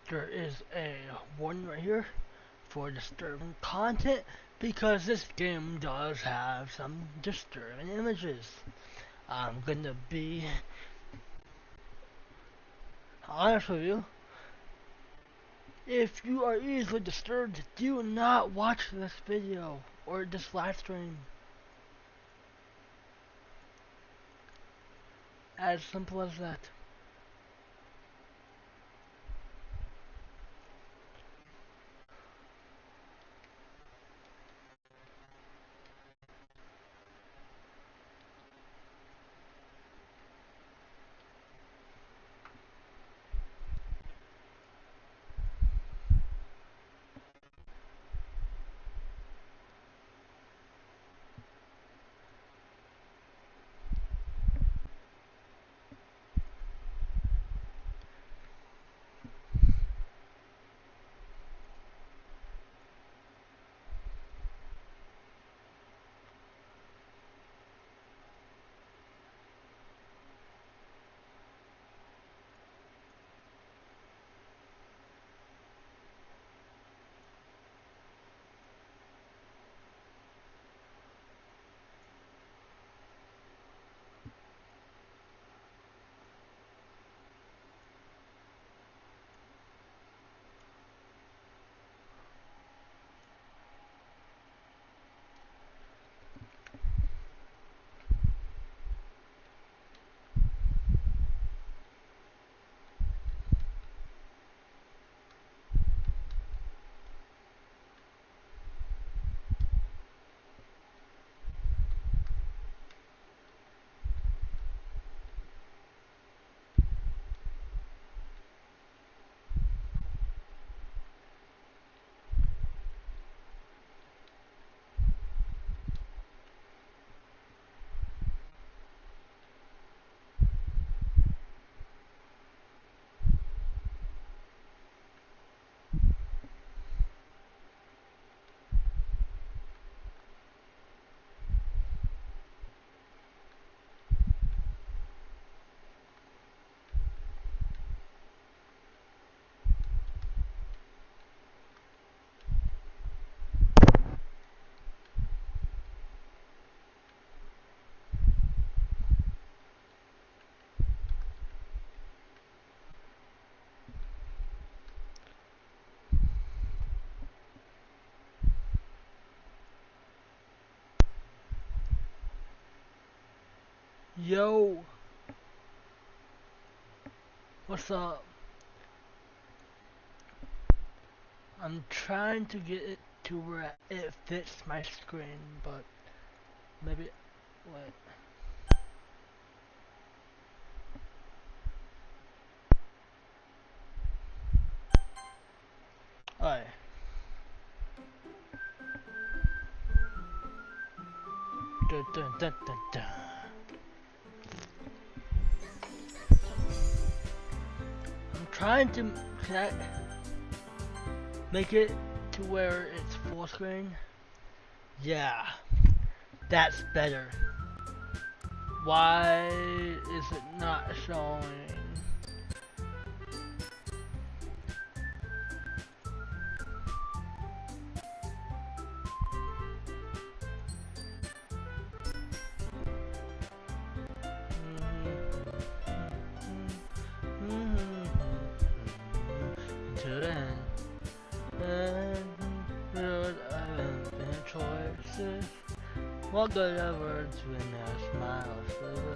there is a warning right here for disturbing content because this game does have some disturbing images. I'm gonna be honest with you. If you are easily disturbed, do not watch this video or this live stream. As simple as that. Yo, what's up? I'm trying to get it to where it fits my screen, but maybe, wait. Alright. Dun, dun, dun, dun, dun. I'm trying to make it to where it's full screen. Yeah, that's better. Why is it not showing? Until then, choices. What good are words when a smile still?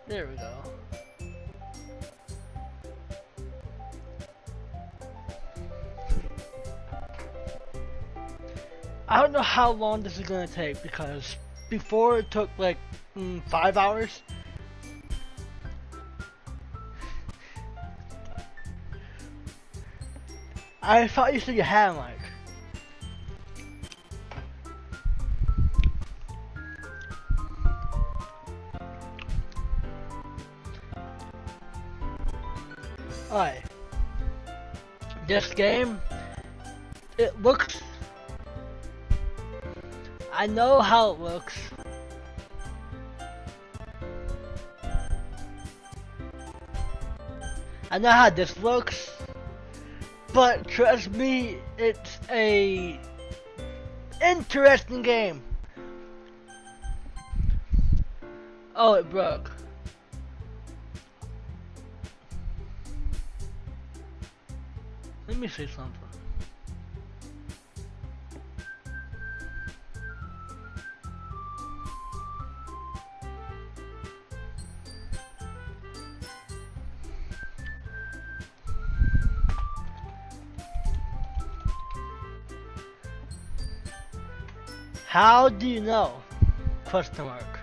There we go. I don't know how long this is gonna take because before it took like 5 hours. I thought you said you had like. Alright. This game, it looks. I know how it looks. I know how this looks, but trust me, it's a interesting game. Oh, it broke. Let me see something. How do you know? Question mark.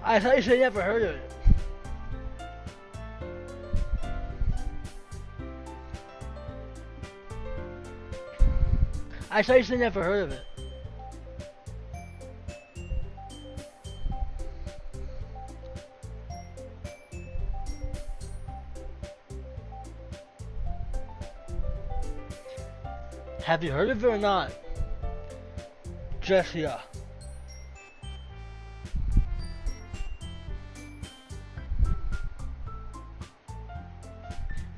I thought you said you never heard of it. I thought you said you never heard of it. Have you heard of it or not? Just yeah.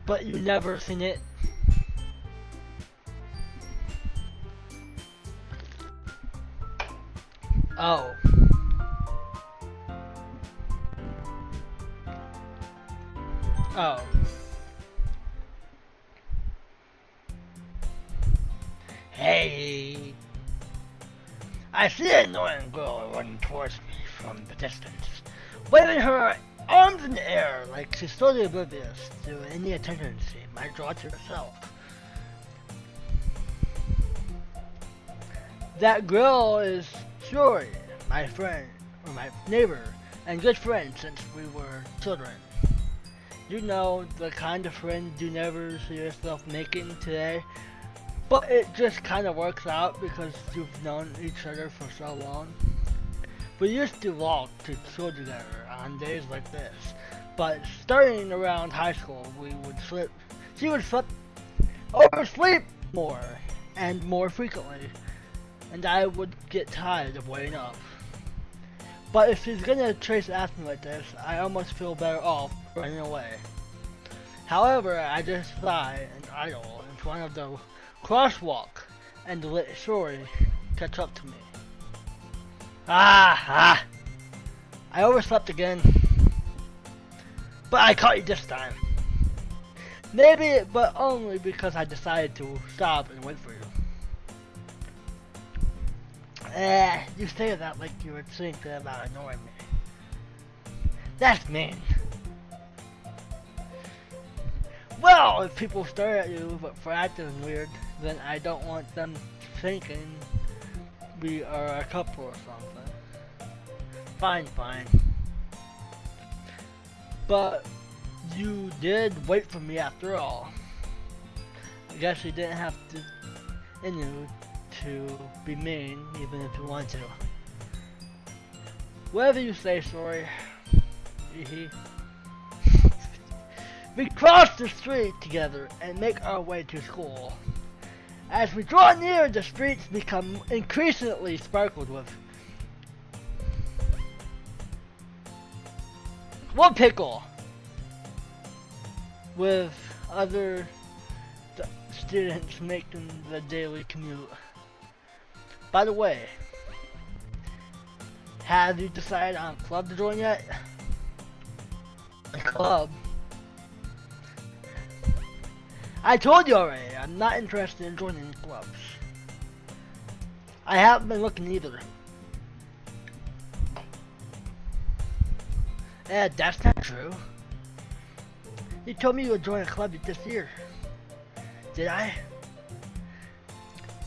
But you never seen it? Oh. Oh. Hey. I see an annoying girl running towards me from the distance, waving her arms in the air like she's totally oblivious to any attention she might draw to herself. That girl is Shuri, my friend, or my neighbor, and good friend since we were children. You know, the kind of friend you never see yourself making today, but it just kind of works out because you've known each other for so long. We used to walk to school together on days like this, but starting around high school, she would slip oversleep more and more frequently, and I would get tired of waiting up. But if she's gonna chase after me like this, I almost feel better off running away. However, I just sigh and idle in front of the crosswalk and let Shuri catch up to me. I overslept again. But I caught you this time. Maybe, but only because I decided to stop and wait for you. You say that like you were thinking about annoying me. That's mean. Well, if people stare at you for acting weird, then I don't want them thinking we are a couple or something. Fine. But you did wait for me after all. I guess you didn't have to to be mean, even if you want to. Whatever you say, sorry. We cross the street together and make our way to school. As we draw near, the streets become increasingly sparkled with one pickle with other students making the daily commute. By the way, have you decided on a club to join yet? A club? I told you already, I'm not interested in joining any clubs. I haven't been looking either. That's not true. You told me you would join a club this year. Did I?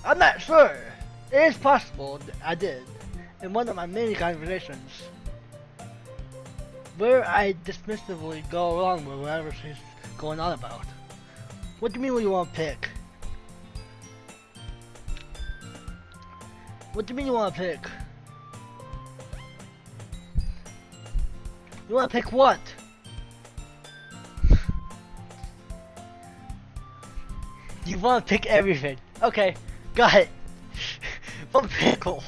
I'm not sure. It is possible I did. In one of my many conversations, where I dismissively go along with whatever she's going on about. What do you mean what you want to pick? What do you mean you want to pick? You want to pick what? You want to pick everything. Okay, got it. One pickle.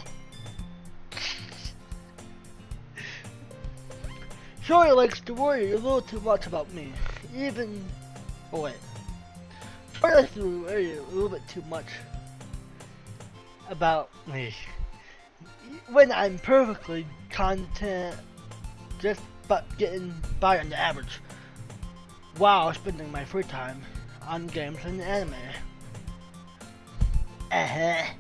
Shorty likes to worry a little too much about me. Even... Oh wait. Shorty likes to worry a little bit too much about me. When I'm perfectly content, just but getting by on the average, while spending my free time on games and anime. I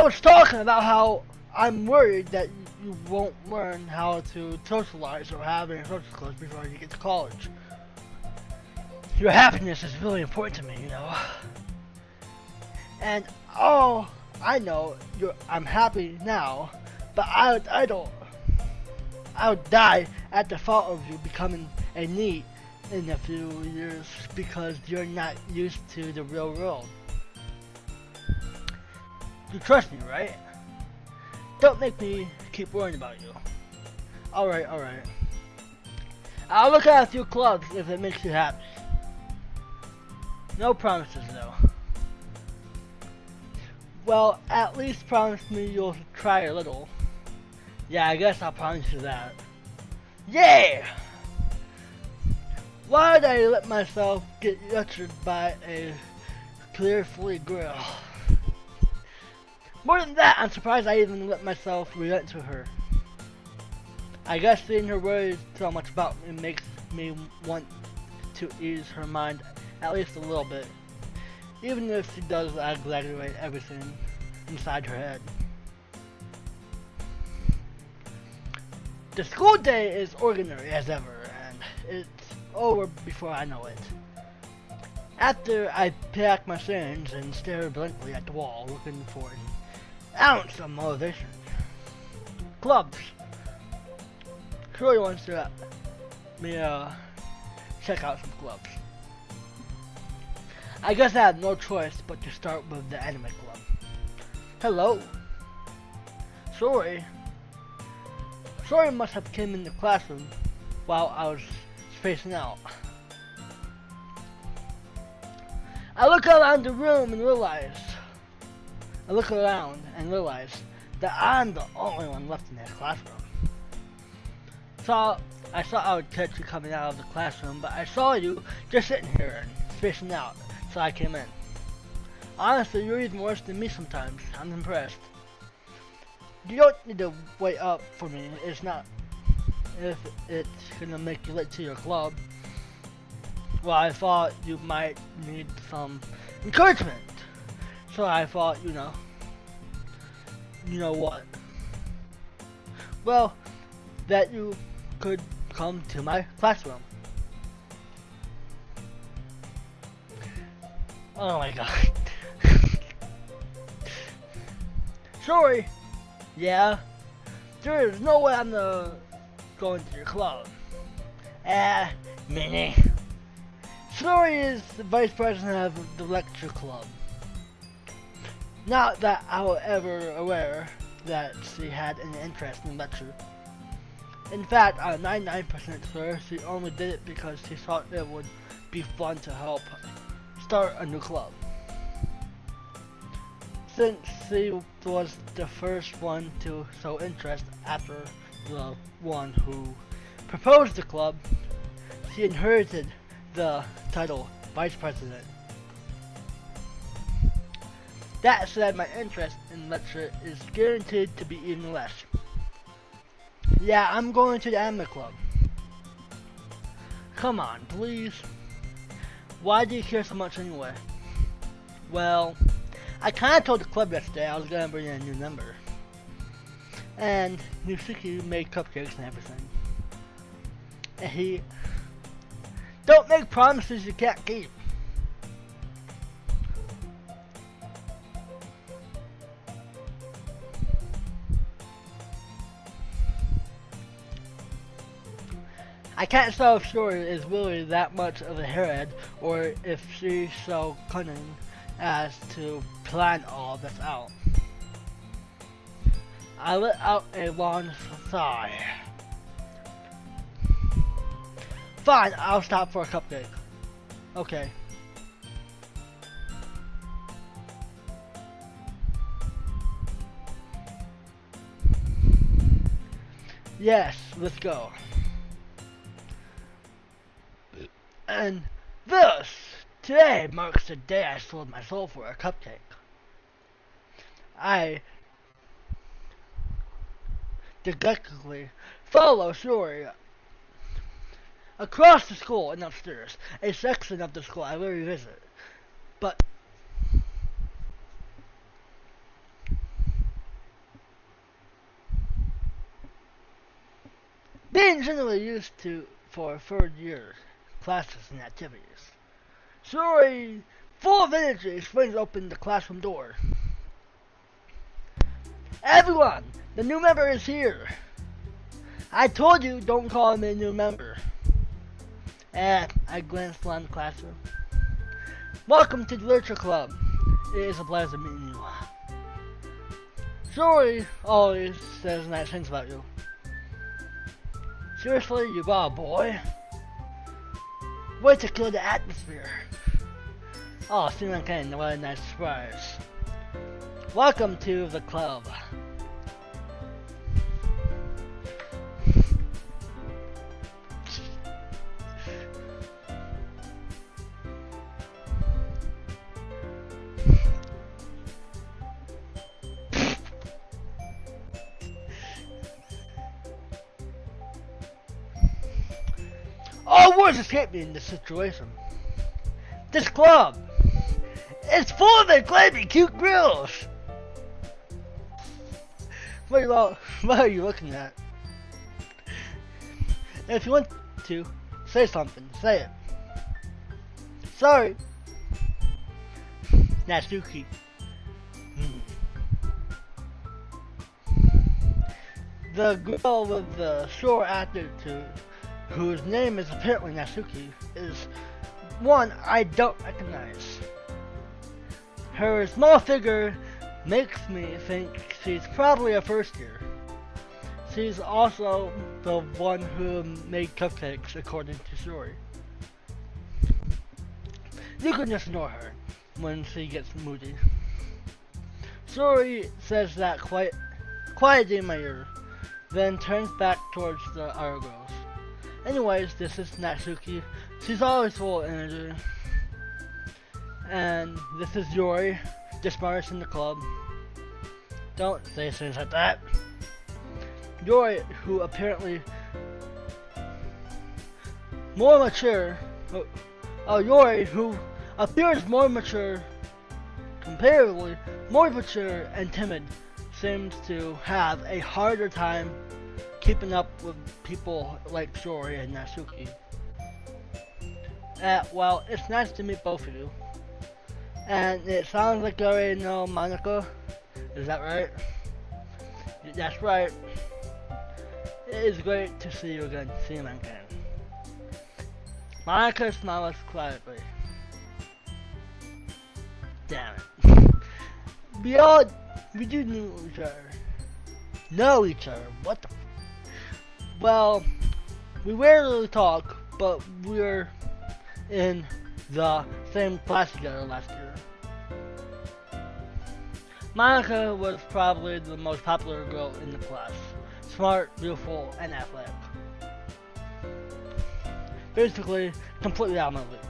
was talking about how I'm worried that you won't learn how to socialize or have any social skills before you get to college. Your happiness is really important to me, you know. And oh, I know I'm happy now, but I would die at the thought of you becoming a NEET in a few years because you're not used to the real world. You trust me, right? Don't make me keep worrying about you. Alright. I'll look at a few clubs if it makes you happy. No promises though. Well, at least promise me you'll try a little. Yeah, I guess I'll promise you that. Yeah! Why did I let myself get lectured by a clear-fully girl? More than that, I'm surprised I even let myself relent to her. I guess seeing her worry so much about me makes me want to ease her mind at least a little bit. Even if she does exaggerate everything inside her head. The school day is ordinary as ever, and it's over before I know it. After I pack my things and stare blankly at the wall, looking for an ounce of motivation. Clubs. Troy wants to let me check out some clubs. I guess I have no choice but to start with the anime club. Hello. Sorry must have came in the classroom while I was spacing out. I look around the room and realize that I'm the only one left in that classroom. So I thought I would catch you coming out of the classroom, but I saw you just sitting here and spacing out, so I came in. Honestly, you're even worse than me sometimes. I'm impressed. You don't need to wait up for me. It's not if it's gonna make you late to your club. Well, I thought you might need some encouragement. So I thought, you know what? Well, that you could come to my classroom. Oh my god. Sorry. Yeah. There is no way I'm going to your club. Minnie. Sorry is the vice president of the lecture club. Not that I was ever aware that she had an interest in lecture. In fact, I'm 99% sure she only did it because she thought it would be fun to help start a new club. Since she was the first one to show interest after the one who proposed the club, she inherited the title Vice President. That said, my interest in lecture is guaranteed to be even less. Yeah, I'm going to the anime club. Come on, please. Why do you care so much anyway? Well, I kinda told the club yesterday I was gonna bring in a new member. And Nusiki made cupcakes and everything. And he... Don't make promises you can't keep. I can't tell if Shuri is really that much of a hairhead, or if she's so cunning as to plan all this out. I let out a long sigh. Fine, I'll stop for a cupcake. Okay. Yes, let's go. And thus, today marks the day I sold my soul for a cupcake. I didactically follow Shuri across the school and upstairs, a section of the school I rarely visit. But being generally used to for third year classes and activities, Shuri, full of energy, swings open the classroom door. Everyone, the new member is here. I told you don't call him a new member. I glanced around the classroom. Welcome to the Literature Club. It is a pleasure meeting you. Shuri always says nice things about you. Seriously, you brought a boy? Way to kill the atmosphere. Oh, Stephen King, what a nice surprise. Welcome to the club. All words escape me in this situation. This club is full of incredibly cute girls. What are you looking at? If you want to, say something. Say it. Sorry. Natsuki. The girl with the short attitude, whose name is apparently Natsuki, is one I don't recognize. Her small figure makes me think she's probably a first year. She's also the one who made cupcakes, according to Shuri. You can just ignore her when she gets moody. Shuri says that quietly in my ear, then turns back towards the other girls. Anyways, this is Natsuki. She's always full of energy. And this is Yuri, the smartest in the club. Don't say things like that. Yuri, who apparently more mature. Yuri, who appears more mature, comparatively more mature and timid, seems to have a harder time keeping up with people like Shuri and Natsuki. Well, it's nice to meet both of you. And it sounds like you already know Monica. Is that right? That's right. It is great to see you again, Seaman Ken. Monica smiles quietly. Damn it. We do know each other. Know each other. What the Well, we rarely talk, but we're in the same class together last year. Monica was probably the most popular girl in the class. Smart, beautiful, and athletic. Basically, completely out of my league.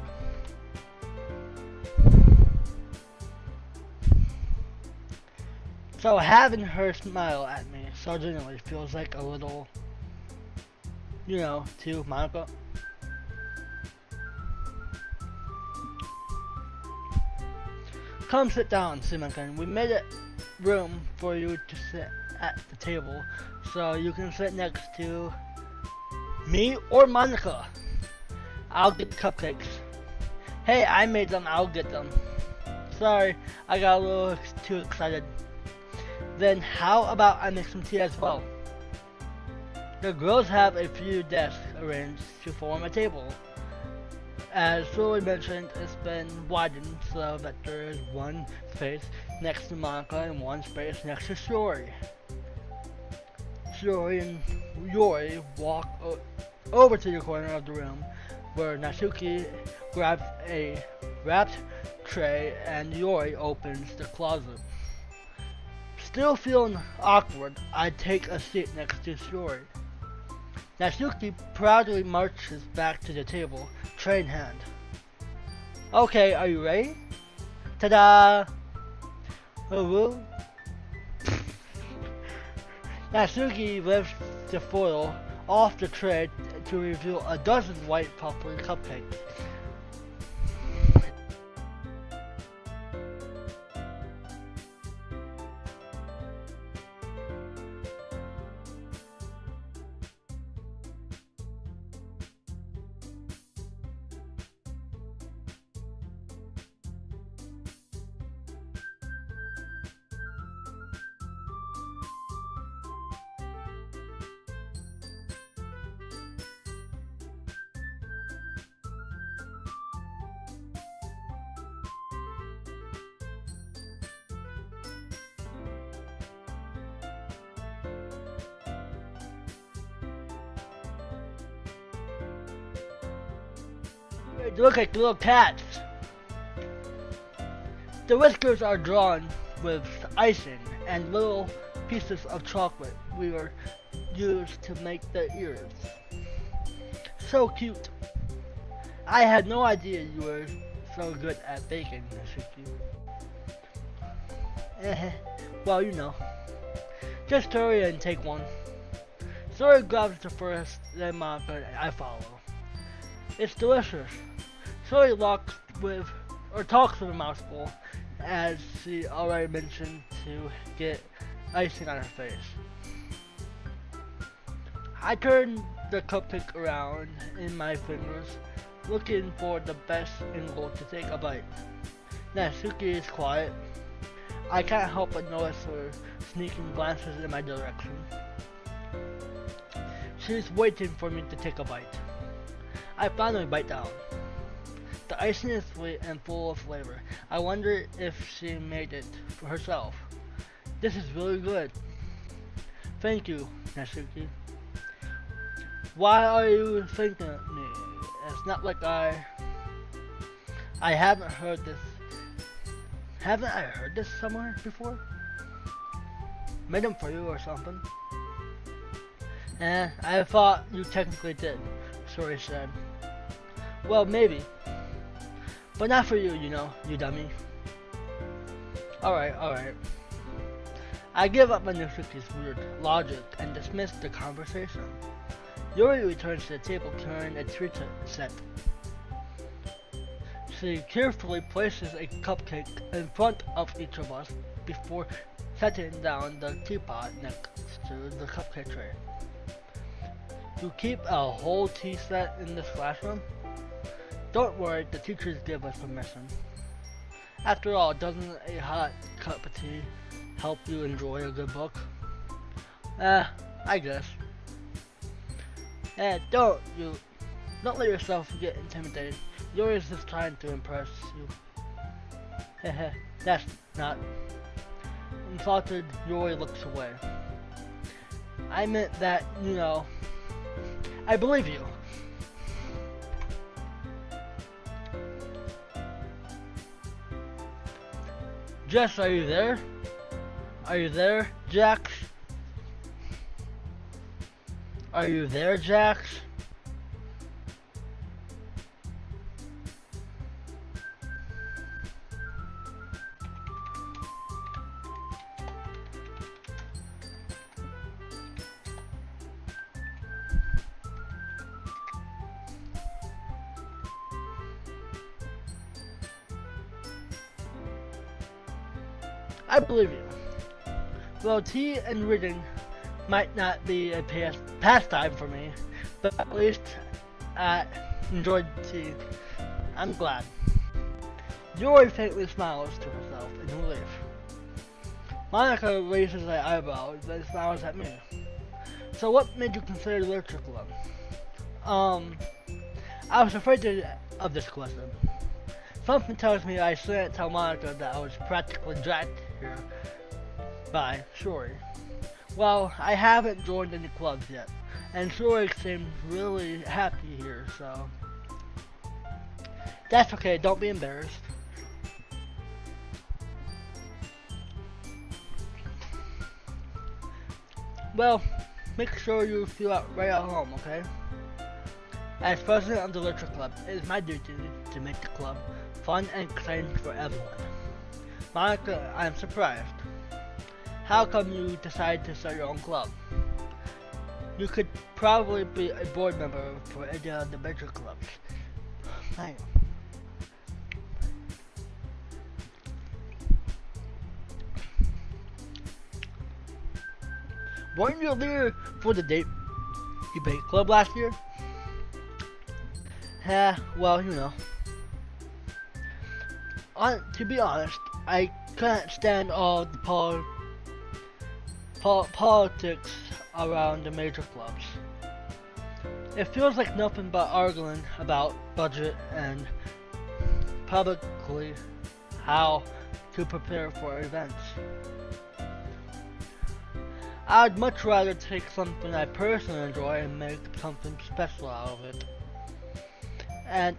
So having her smile at me so genuinely feels like a little, to Monica. Come sit down, Simonkin. We made a room for you to sit at the table, so you can sit next to me or Monica. I'll get the cupcakes. Hey, I made them, I'll get them. Sorry, I got a little too excited. Then how about I make some tea as well? The girls have a few desks arranged to form a table. As Shuri mentioned, it's been widened so that there is one space next to Monica and one space next to Shuri. Shuri and Yuri walk over to the corner of the room where Natsuki grabs a wrapped tray and Yuri opens the closet. Still feeling awkward, I take a seat next to Shuri. Natsuki proudly marches back to the table, tray in hand. Okay, are you ready? Ta-da! Oh, woo. Natsuki lifts the foil off the tray to reveal a dozen white purple cupcakes. They look like little cats. The whiskers are drawn with icing and little pieces of chocolate we were used to make the ears. So cute. I had no idea you were so good at baking, Natsuki. Well, you know. Just hurry and take one. Sora grabs the first, then Monica and I follow. It's delicious. Sora talks with a mouthful, as she already mentioned, to get icing on her face. I turn the cupcake around in my fingers, looking for the best angle to take a bite. Natsuki is quiet. I can't help but notice her sneaking glances in my direction. She's waiting for me to take a bite. I finally bite down. The icing is sweet and full of flavor. I wonder if she made it for herself. This is really good. Thank you, Natsuki. Why are you thanking me? It's not like I haven't heard this. Haven't I heard this somewhere before? Made them for you or something? I thought you technically did, Sora said. Well, maybe. But not for you, you know, you dummy. Alright. I give up on Natsuki's weird logic and dismiss the conversation. Yuri returns to the table carrying a treat set. She carefully places a cupcake in front of each of us before setting down the teapot next to the cupcake tray. You keep a whole tea set in this classroom? Don't worry, the teachers give us permission. After all, doesn't a hot cup of tea help you enjoy a good book? I guess. Don't let yourself get intimidated. Yuri is just trying to impress you. That's not. Insulted, Yuri looks away. I meant that, you know, I believe you. Jess, are you there? Are you there, Jax? Are you there, Jax? I believe you. Well, tea and reading might not be a pastime for me, but at least I enjoyed tea. I'm glad. Yuri faintly smiles to herself in relief. Monica raises her eyebrows and smiles at me. So what made you consider literature club? I was afraid of this question. Something tells me I shouldn't tell Monica that I was practically dragged here by Shuri. Well, I haven't joined any clubs yet, and Shuri seems really happy here, so that's okay, don't be embarrassed. Well, make sure you feel right at home, okay? As president of the Literature Club, it is my duty to make the club fun and exciting for everyone. Monica, I am surprised. How come you decided to start your own club? You could probably be a board member for any of the major clubs. Right. Weren't you a leader for the debate club last year? Well, you know. To be honest, I can't stand all the politics around the major clubs. It feels like nothing but arguing about budget and publicly how to prepare for events. I'd much rather take something I personally enjoy and make something special out of it. And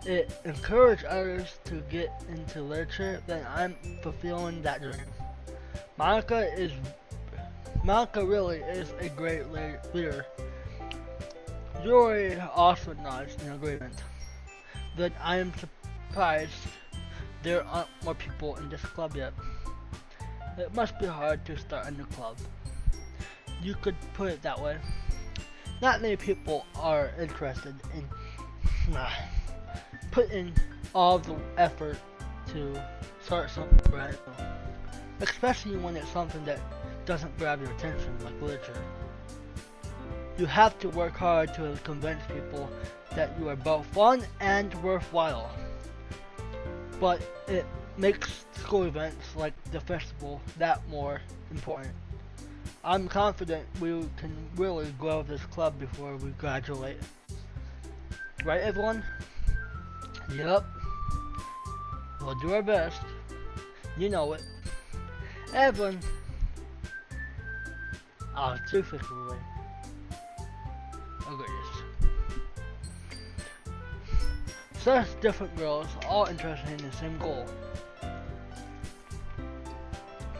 it encouraged others to get into literature, then I'm fulfilling that dream. Monica really is a great leader. Jory also nods in agreement. Then I am surprised there aren't more people in this club yet. It must be hard to start a new club. You could put it that way. Not many people are interested in putting all the effort to start something brand new. Especially when it's something that doesn't grab your attention, like literature. You have to work hard to convince people that you are both fun and worthwhile. But it makes school events like the festival that more important. I'm confident we can really grow this club before we graduate. Right, everyone? Yup. We'll do our best. You know it. Evelyn. Oh, too frequently. Agrees. Such different girls, all interested in the same goal.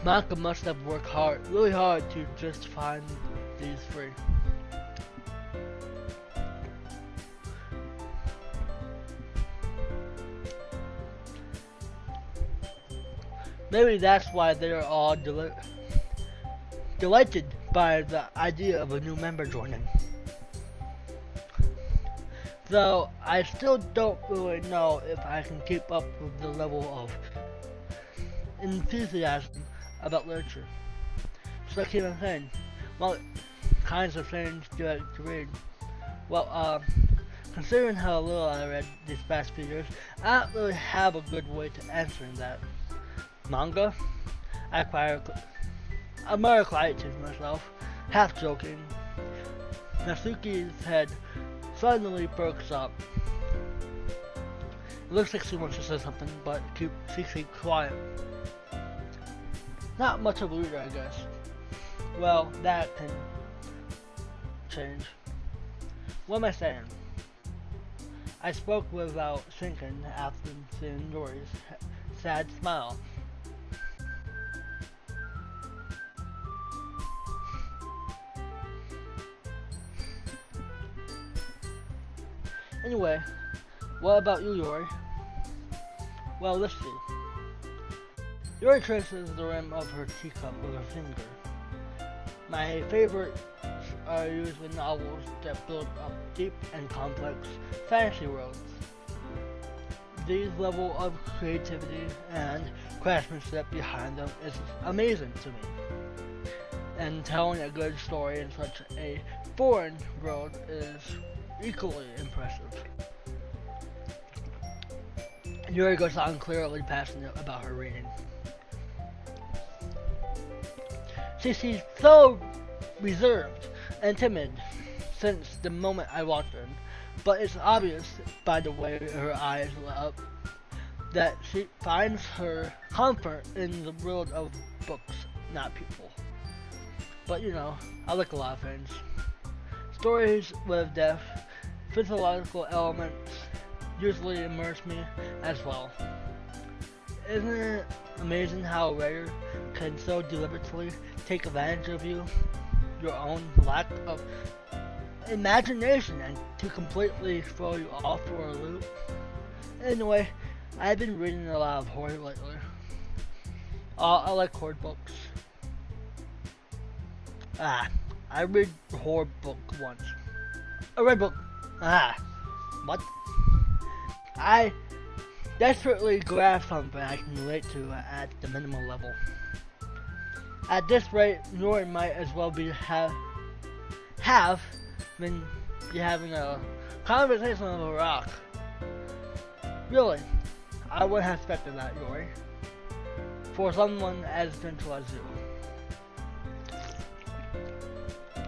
Monica must have worked really hard to just find these three. Maybe that's why they are all delighted by the idea of a new member joining. Though I still don't really know if I can keep up with the level of enthusiasm about literature. So I keep on saying, what kinds of things do I like to read? Well, considering how little I read these past few years, I don't really have a good way to answer that. Manga? I'm very quiet to myself, half joking. Natsuki's head suddenly perks up. It looks like she wants to say something, but she keeps quiet. Not much of a reader, I guess. Well, that can change. What am I saying? I spoke without thinking after seeing Dory's sad smile. Anyway, what about you, Yori? Well, let's see. Yori traces the rim of her teacup with her finger. My favorites are usually novels that build up deep and complex fantasy worlds. These level of creativity and craftsmanship behind them is amazing to me. And telling a good story in such a foreign world is equally impressive. Yuri goes on clearly passionate about her reading. She's so reserved and timid since the moment I walked in, but it's obvious by the way her eyes lit up that she finds her comfort in the world of books, not people. But you know, I like a lot of things. Stories with depth, physiological elements usually immerse me as well. Isn't it amazing how a writer can so deliberately take advantage of you? your own lack of imagination and to completely throw you off for a loop. Anyway, I've been reading a lot of horror lately. I like horror books. I read a horror book once. A red book. What? I desperately grab something I can relate to at the minimal level. At this rate, Nori might as well be have been having a conversation with a rock. Really, I wouldn't have expected that, Yori. For someone as gentle as you.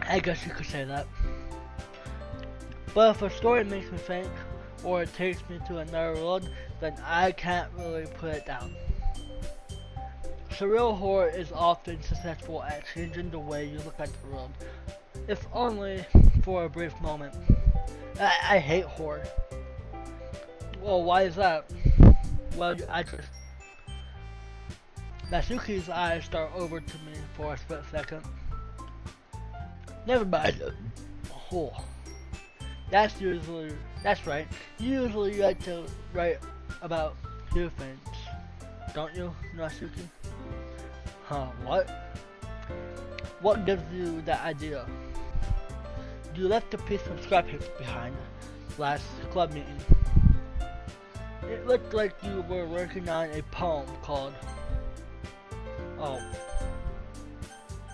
I guess you could say that. But if a story makes me think, or it takes me to another world, then I can't really put it down. Surreal horror is often successful at changing the way you look at the world, if only for a brief moment. I hate horror. Well, why is that? Well, Natsuki's eyes start over to me for a split second. Never mind. Oh. That's right. You usually like to write about new things, don't you, Natsuki? What? What gives you that idea? You left a piece of scrap paper behind last club meeting. It looked like you were working on a poem called...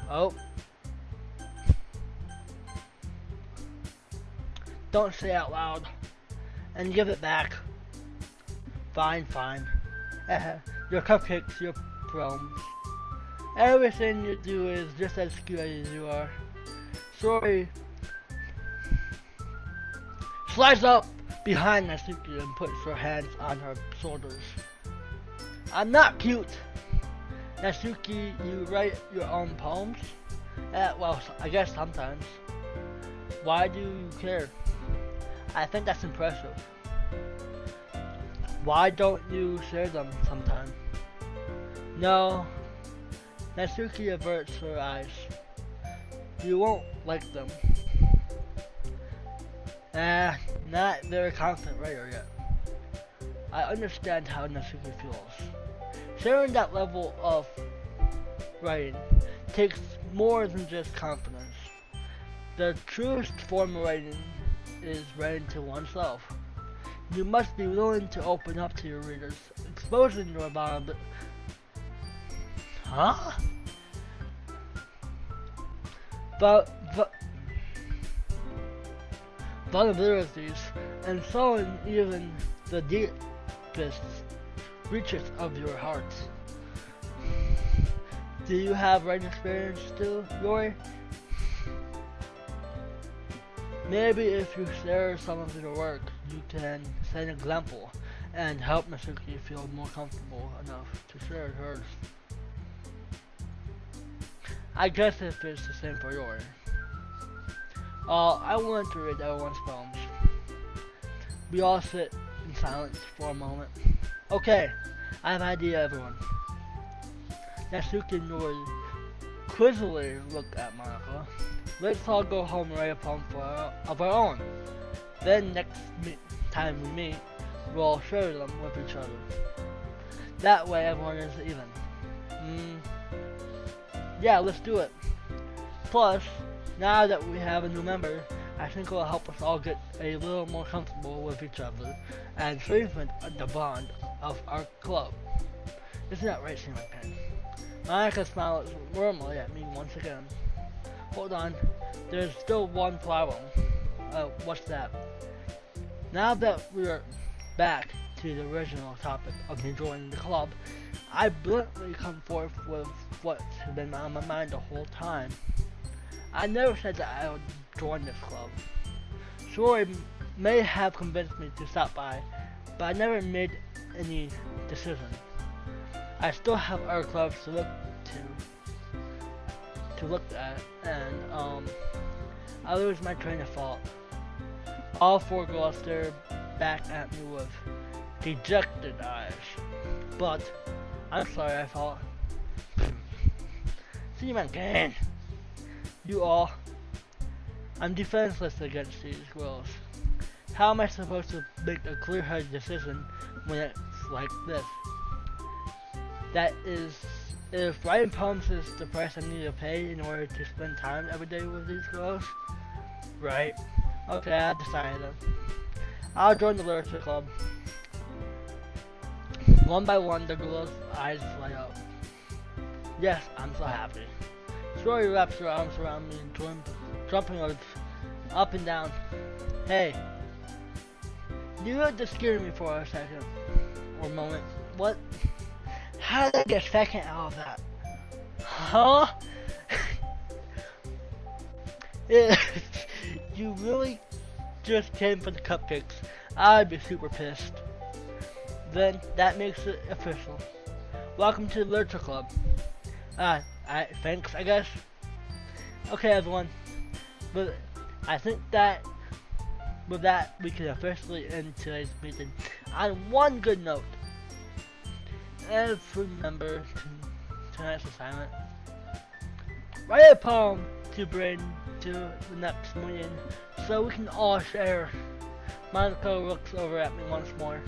Oh. Don't say it out loud. And give it back. Fine. Your cupcakes, your poems. Everything you do is just as cute as you are. Sorry. Slides up behind Natsuki and puts her hands on her shoulders. I'm not cute. Natsuki, you write your own poems? Well, I guess sometimes. Why do you care? I think that's impressive. Why don't you share them sometime? No. Natsuki averts her eyes. You won't like them. Not very confident writer yet. I understand how Natsuki feels. Sharing that level of writing takes more than just confidence. The truest form of writing is writing to oneself. You must be willing to open up to your readers, exposing your vulnerabilities and showing even the deepest reaches of your heart. Do you have writing experience too, Yori? Maybe if you share some of your work, you can set an example and help Natsuki feel more comfortable enough to share hers. I guess if it's the same for Yori. I wanted to read everyone's poems. We all sit in silence for a moment. Okay, I have an idea, everyone. Natsuki and Yori quizzically looked at Monica. Let's all go home and write a poem of our own. Then next time we meet, we'll share them with each other. That way everyone is even. Yeah, let's do it. Plus, now that we have a new member, I think it will help us all get a little more comfortable with each other and strengthen the bond of our club. Isn't that right, Senior Pen? Monica smiles warmly at me once again. Hold on, there's still one problem. What's that? Now that we're back to the original topic of me joining the club, I bluntly come forth with what's been on my mind the whole time. I never said that I would join this club. Sure, it may have convinced me to stop by, but I never made any decision. I still have other clubs to look at, and I lose my train of thought. All four girls stare back at me with dejected eyes. But I'm sorry, I thought. See you again. You all. I'm defenseless against these girls. How am I supposed to make a clear-headed decision when it's like this? That is, if writing poems is the price I need to pay in order to spend time every day with these girls, right? Okay, I decided. I'll join the literature club. One by one, the girls' eyes light up. Yes, I'm so happy. Story wraps her arms around me and jumping up and down. Hey, you just scared me for a second or moment. What? How did I get second out of that? Huh? If you really just came for the cupcakes, I'd be super pissed. Then that makes it official. Welcome to the literature club. Thanks, I guess. Okay, everyone. But I think that with that, we can officially end today's meeting on one good note. And remember tonight's assignment. Write a poem to bring to the next meeting so we can all share. Monica looks over at me once more.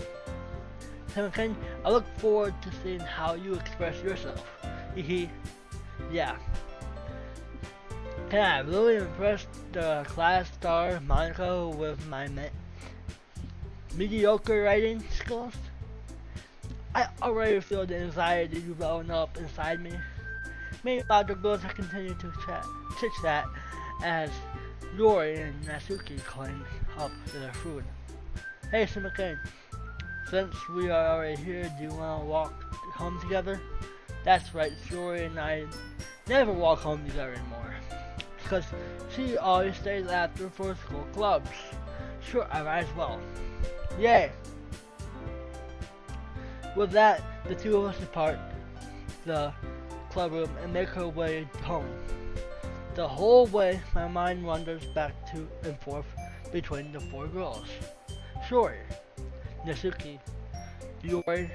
Timothy, I look forward to seeing how you express yourself. Hehe. Yeah. Can I really impress the class star Monica with my mediocre writing skills? I already feel the anxiety welling up inside me. Meanwhile, the girls continue to chit-chat as Yori and Natsuki climb up to their food. Hey, Simake, since we are already here, do you want to walk home together? That's right, Yori and I never walk home together anymore. Because she always stays after for school clubs. Sure, I might as well. Yay! With that, the two of us depart the club room and make our way home. The whole way, my mind wanders back to and forth between the four girls. Shori, Natsuki, Yori,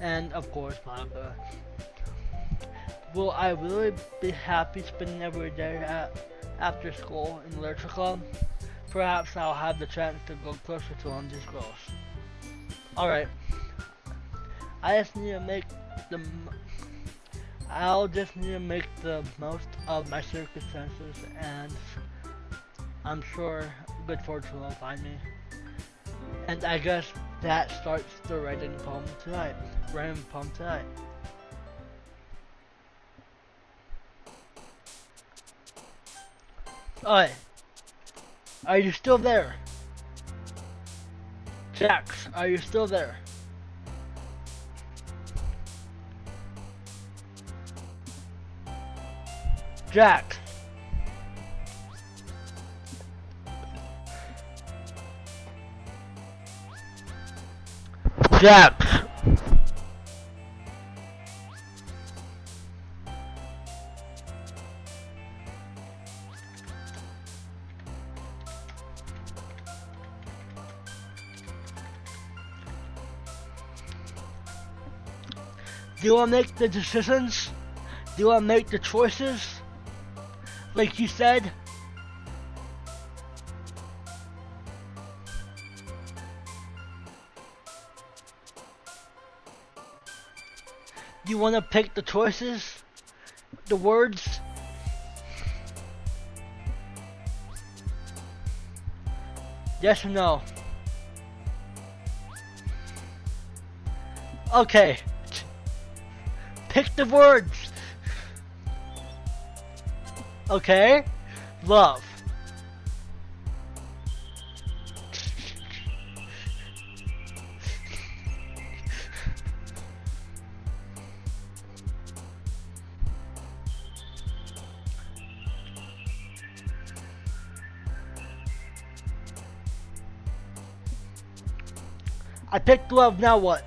and of course Monica. Will I really be happy spending every day after school in the literature club? Perhaps I'll have the chance to go closer to one of these girls. Alright. I'll just need to make the most of my circumstances, and I'm sure good fortune will find me. And I guess that starts the writing poem tonight. Oi! Are you still there? Jax, are you still there? Jax! Jax! Do you want to make the decisions? Do you want to make the choices? Like you said? Do you want to pick the choices? The words? Yes or no? Okay. Pick the words. Okay? Love. I picked love, now what?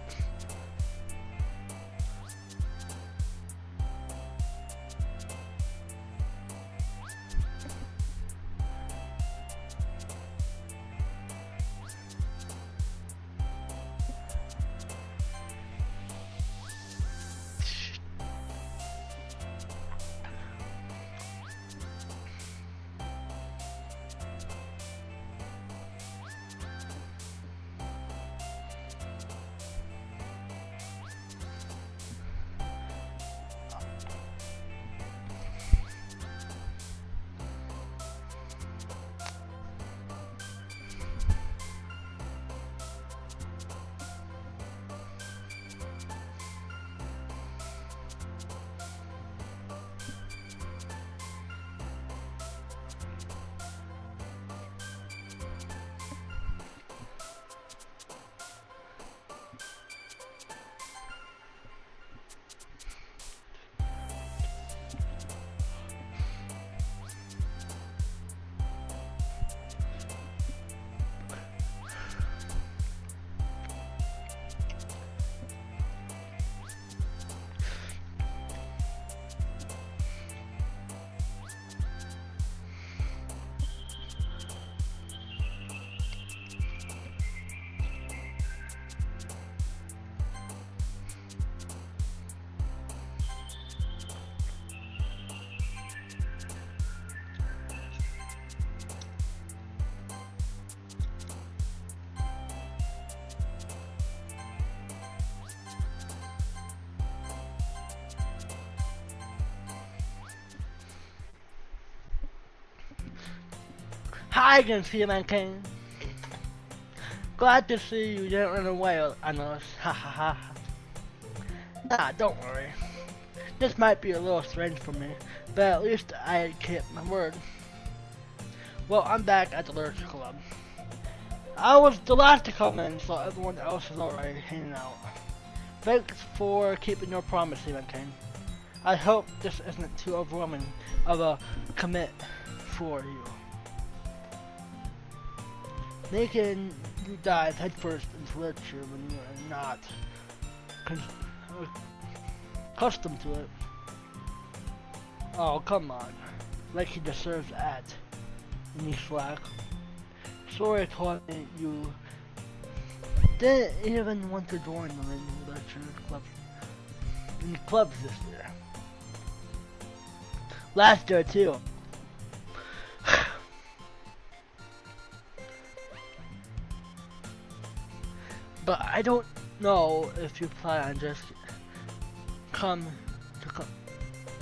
Hi again, Seaman King. Glad to see you didn't run away on us. Ha ha ha. Nah, don't worry. This might be a little strange for me, but at least I kept my word. Well, I'm back at the Literature Club. I was the last to come in, so everyone else is already hanging out. Thanks for keeping your promise, Stephen King. I hope this isn't too overwhelming of a commit for you. Making you dive headfirst into literature when you are not accustomed to it. Oh, come on. Like he deserves that. Any slack. Sorry I told me you didn't even want to join the literature club. In the clubs this year. Last year too. But I don't know if you plan on just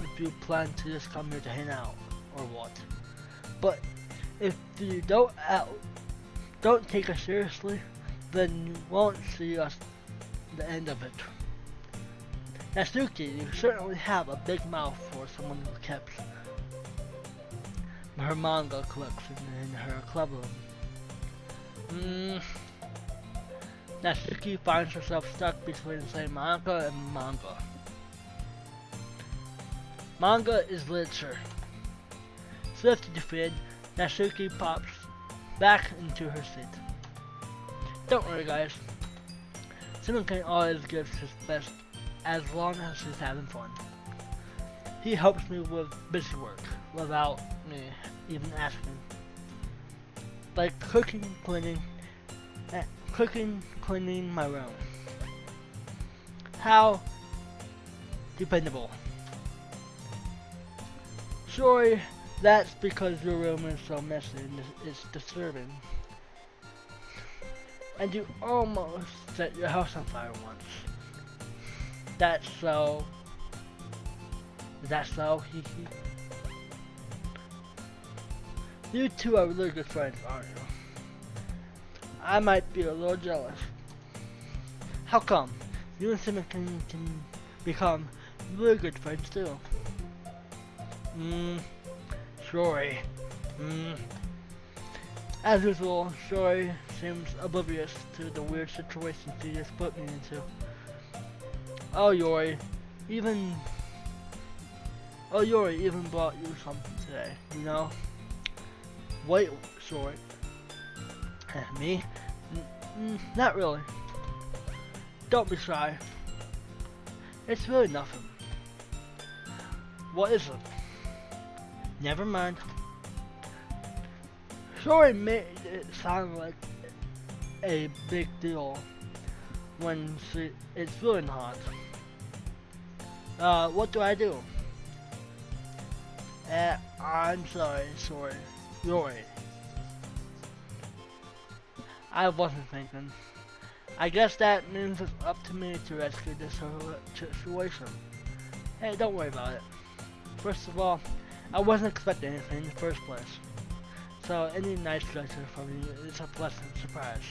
if you plan to just come here to hang out or what. But if you don't take us seriously, then you won't see us the end of it. Natsuki, you certainly have a big mouth for someone who kept her manga collection in her club room. Natsuki finds herself stuck between, say, manga and manga. Manga is literature. Swiftly defeated, Natsuki pops back into her seat. Don't worry, guys. Simon King always gives his best as long as he's having fun. He helps me with busy work without me even asking. Like cooking, cleaning my room. How dependable. Sorry, that's because your room is so messy and it's disturbing. And you almost set your house on fire once. That's so. Is that so? You two are really good friends, aren't you? I might be a little jealous. How come? You and Simon can become really good friends too. Sorry. As usual, Sorry seems oblivious to the weird situation she just put me into. Oh, Yori even brought you something today, you know? Wait, Sorry. Me? Not really. Don't be shy. It's really nothing. What is it? Never mind. Sorry made it sound like a big deal when it's feeling hot. What do I do? I'm sorry, Yori. I wasn't thinking. I guess that means it's up to me to rescue this situation. Hey, don't worry about it. First of all, I wasn't expecting anything in the first place. So any nice gesture from you is a pleasant surprise.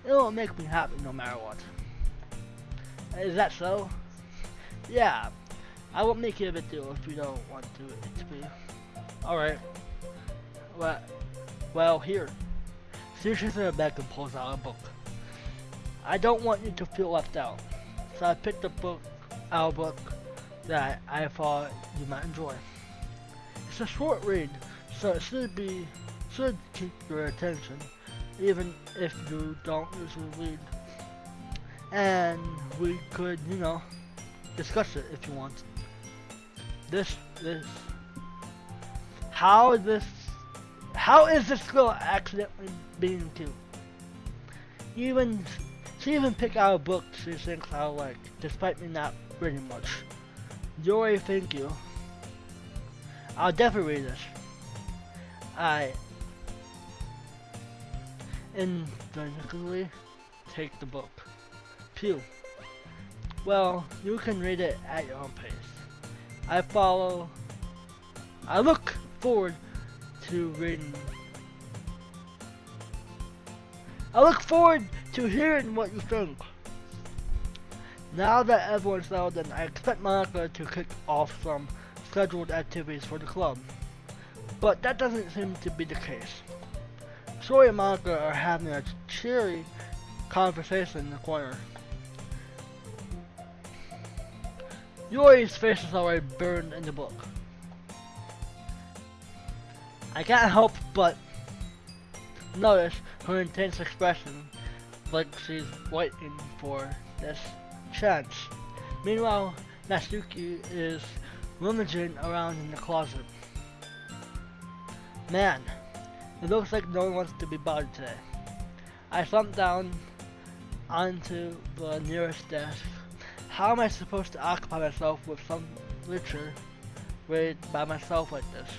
It will make me happy no matter what. Is that so? Yeah. I won't make it a big deal if you don't want it to be. Alright. Well, here. She reaches in her bag and pulls out a book. I don't want you to feel left out, so I picked a book that I thought you might enjoy. It's a short read, so it should keep your attention, even if you don't usually read. And we could, discuss it if you want. How is this girl accidentally being cute? She even picked out a book she thinks I'll like, despite me not reading much. Yori, thank you. I'll definitely read this. I instinctively take the book. Pew. Well, you can read it at your own pace. I look forward to reading I look forward to hearing what you think. Now that everyone's settled in, I expect Monica to kick off some scheduled activities for the club. But that doesn't seem to be the case. Troy and Monica are having a cheery conversation in the corner. Yuri's face is already burned in the book. I can't help but notice her intense expression, like she's waiting for this chance. Meanwhile, Natsuki is rummaging around in the closet. Man, it looks like no one wants to be bothered today. I slumped down onto the nearest desk. How am I supposed to occupy myself with some literature read by myself like this?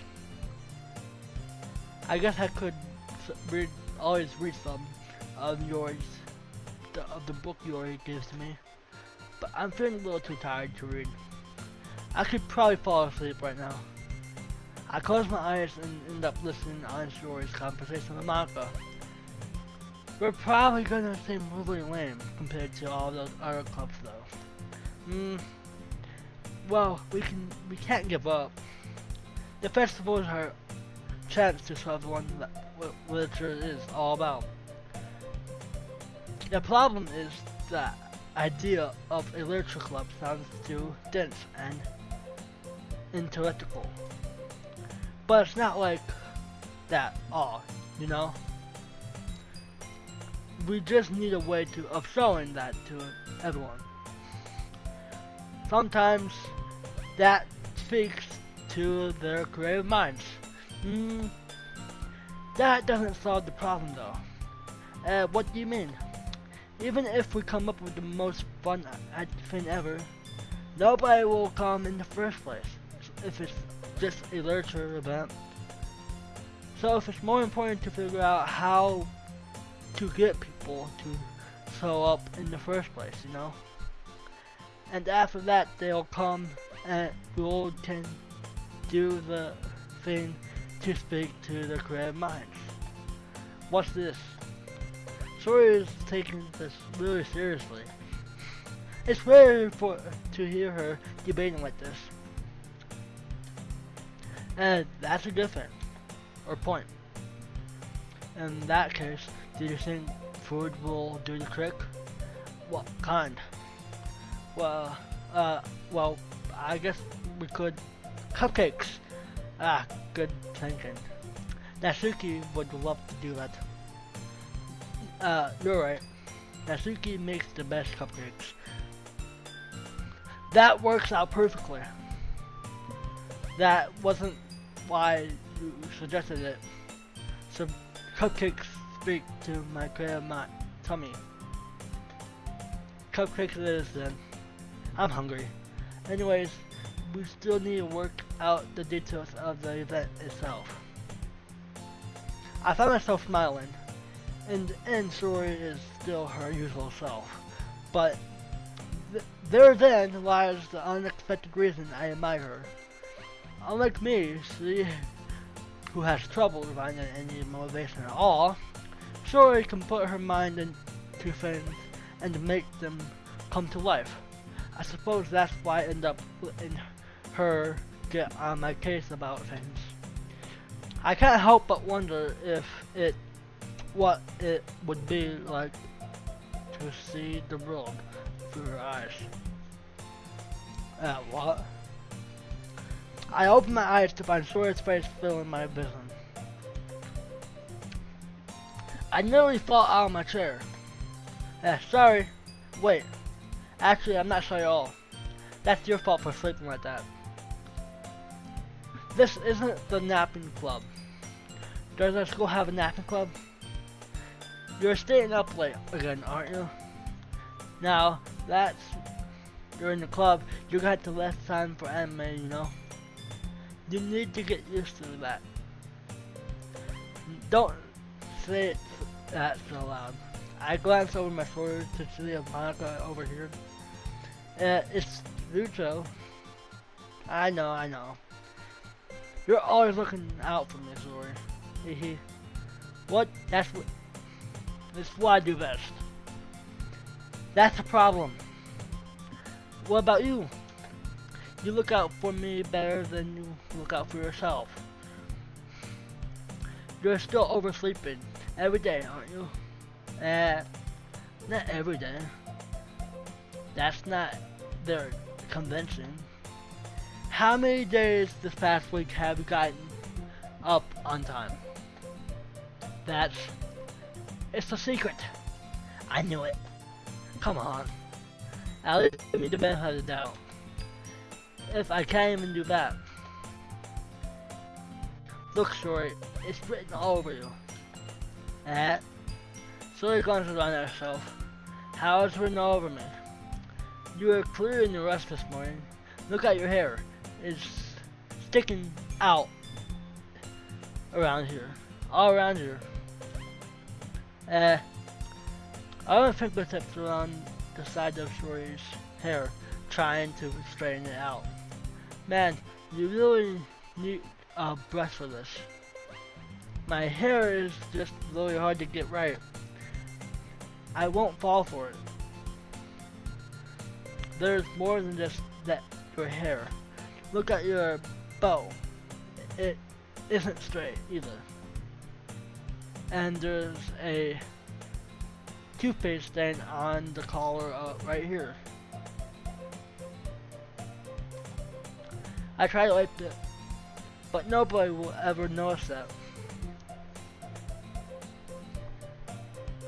I guess I could always read some of the book Yuri gives me, but I'm feeling a little too tired to read. I could probably fall asleep right now. I close my eyes and end up listening on Yuri's conversation with Monica. We're probably gonna seem really lame compared to all those other clubs though. Well, we can't give up. The festival is our chance to show everyone what literature is all about. The problem is that idea of a literature club sounds too dense and intellectual. But it's not like that all, you know? We just need a way of showing that to everyone. Sometimes that speaks to their creative minds. That doesn't solve the problem though. What do you mean? Even if we come up with the most fun thing ever, nobody will come in the first place if it's just a literature event. So if it's more important to figure out how to get people to show up in the first place, you know? And after that they'll come and we'll can do the thing to speak to their creative minds. What's this? Sori is taking this really seriously. It's rare to hear her debating like this. And that's a good thing. Or point. In that case, do you think food will do the trick? What kind? Well, I guess we could... Cupcakes! Ah, good thinking. Natsuki would love to do that. You're right. Natsuki makes the best cupcakes. That works out perfectly. That wasn't why you suggested it. So cupcakes speak to my creative tummy. Cupcakes it is then. I'm hungry. Anyways, we still need to work out the details of the event itself. I found myself smiling. And Sori is still her usual self. But there then lies the unexpected reason I admire her. Unlike me, she, who has trouble finding any motivation at all, Sori can put her mind into things and make them come to life. I suppose that's why I end up letting her get on my case about things. I can't help but wonder what it would be like to see the world through her eyes. What? I opened my eyes to find Sori's face filling my vision. I nearly fell out of my chair. Sorry. Wait. Actually, I'm not sorry at all. That's your fault for sleeping like that. This isn't the napping club. Does our school have a napping club? You're staying up late again, aren't you? Now, you're in the club, you got the less time for anime, you know? You need to get used to that. Don't say that so loud. I glanced over my shoulder to see a Monica over here. It's Lucho. I know. You're always looking out for me, Sori. What? It's what I do best. That's the problem. What about you? You look out for me better than you look out for yourself. You're still oversleeping every day, aren't you? Not every day. That's not their convention. How many days this past week have you gotten up on time? It's a secret. I knew it. Come on. At least give me the benefit of the doubt. If I can't even do that. Look, Shorty, it's written all over you. Shorty glances around at herself. How it's written all over me. You were clear in your rest this morning. Look at your hair. It's sticking out around here. All around here. I want to fingertips around the side of Shorty's hair, trying to straighten it out. Man, you really need a brush for this. My hair is just really hard to get right. I won't fall for it. There's more than just that your hair. Look at your bow. It isn't straight either. And there's a toothpaste stain on the collar right here. I tried to wipe it, but nobody will ever notice that.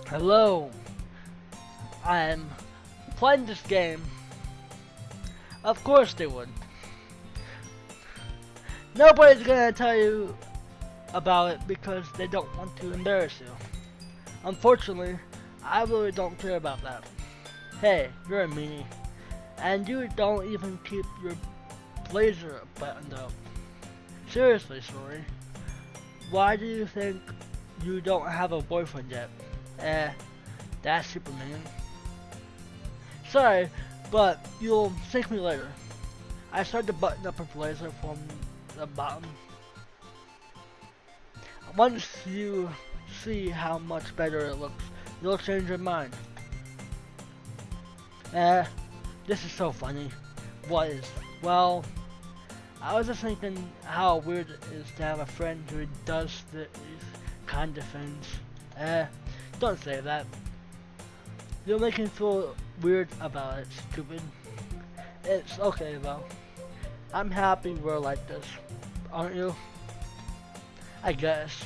Hello, I'm playing this game. Of course they would. Nobody's gonna tell you about it because they don't want to embarrass you. Unfortunately, I really don't care about that. Hey, you're a meanie. And you don't even keep your blazer buttoned up. Seriously, sorry. Why do you think you don't have a boyfriend yet? That's super mean. Sorry, but you'll thank me later. I started to button up her blazer from the bottom. Once you see how much better it looks, you'll change your mind. This is so funny. What is? Well, I was just thinking how weird it is to have a friend who does these kind of things. Don't say that. You'll make me feel weird about it, stupid. It's okay though. I'm happy we're like this, aren't you? I guess.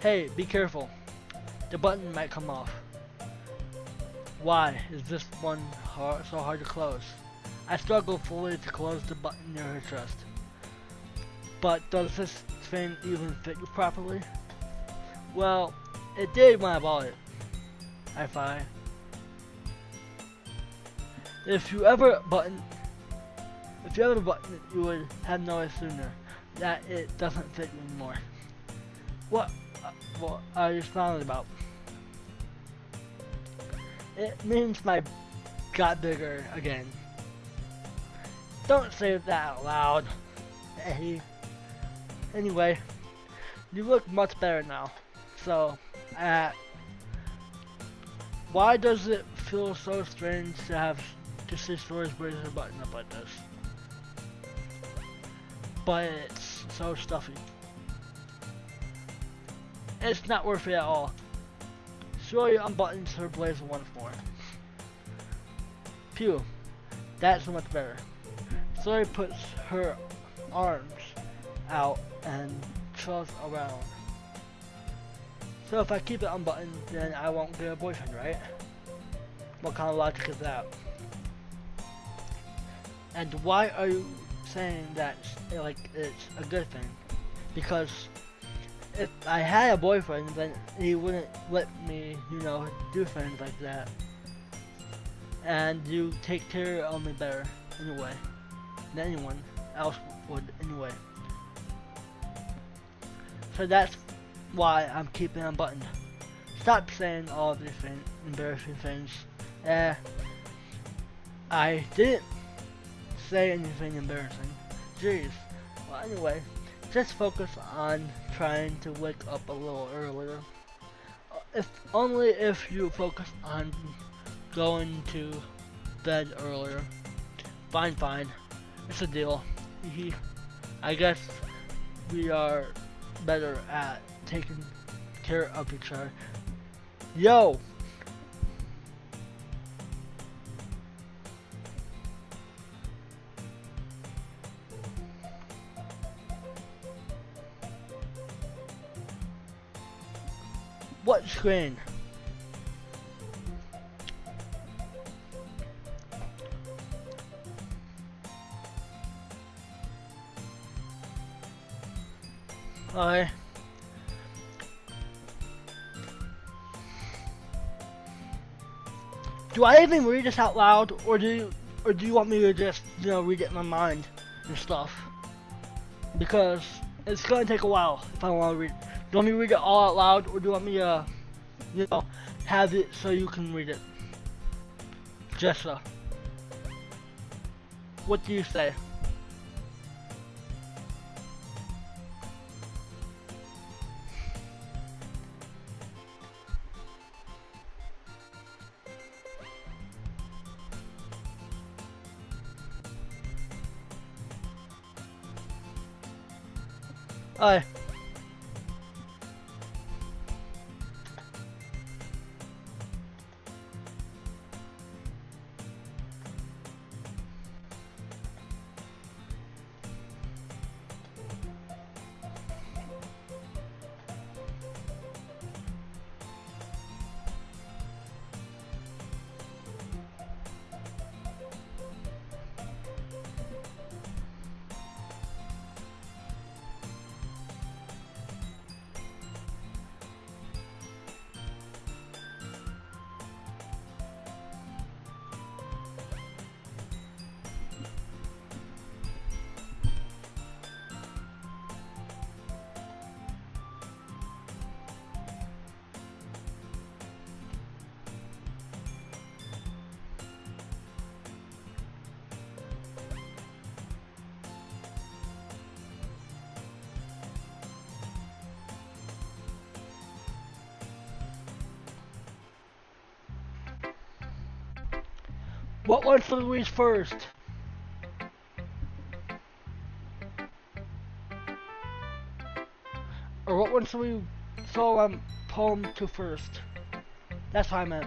Hey, be careful. The button might come off. Why is this one so hard to close? I struggle fully to close the button near her chest. But does this thing even fit you properly? Well, it did when I bought it. High five. If you ever button it, you would have noticed sooner that it doesn't fit you anymore. What are you smiling about? It means my got bigger again. Don't say that out loud. Hey. Anyway, you look much better now. So, why does it feel so strange to see Story's blazer button up like this? But it's so stuffy. It's not worth it at all. Story unbuttons her blazer once more. Phew, that's so much better. Story puts her arms out and twirls around. So if I keep it unbuttoned, then I won't get a boyfriend, right? What kind of logic is that? And why are you saying that it's a good thing? Because if I had a boyfriend, then he wouldn't let me, do things like that. And you take care of me better, anyway, than anyone else would, anyway. So that's why I'm keeping it unbuttoned. Stop saying all these embarrassing things. I didn't say anything embarrassing. Jeez. Well, anyway, just focus on trying to wake up a little earlier. if only if you focus on going to bed earlier. Fine, fine. It's a deal. I guess we are better at taking care of each other. Yo! What screen? Okay. Do I even read this out loud, or do you want me to just read it in my mind and stuff? Because it's gonna take a while if I want to read. Do you want me to read it all out loud, or do you want me to have it so you can read it? Jessa, what do you say? Alright. What wants to read first? Or what wants to read solo poem to first? That's what I meant.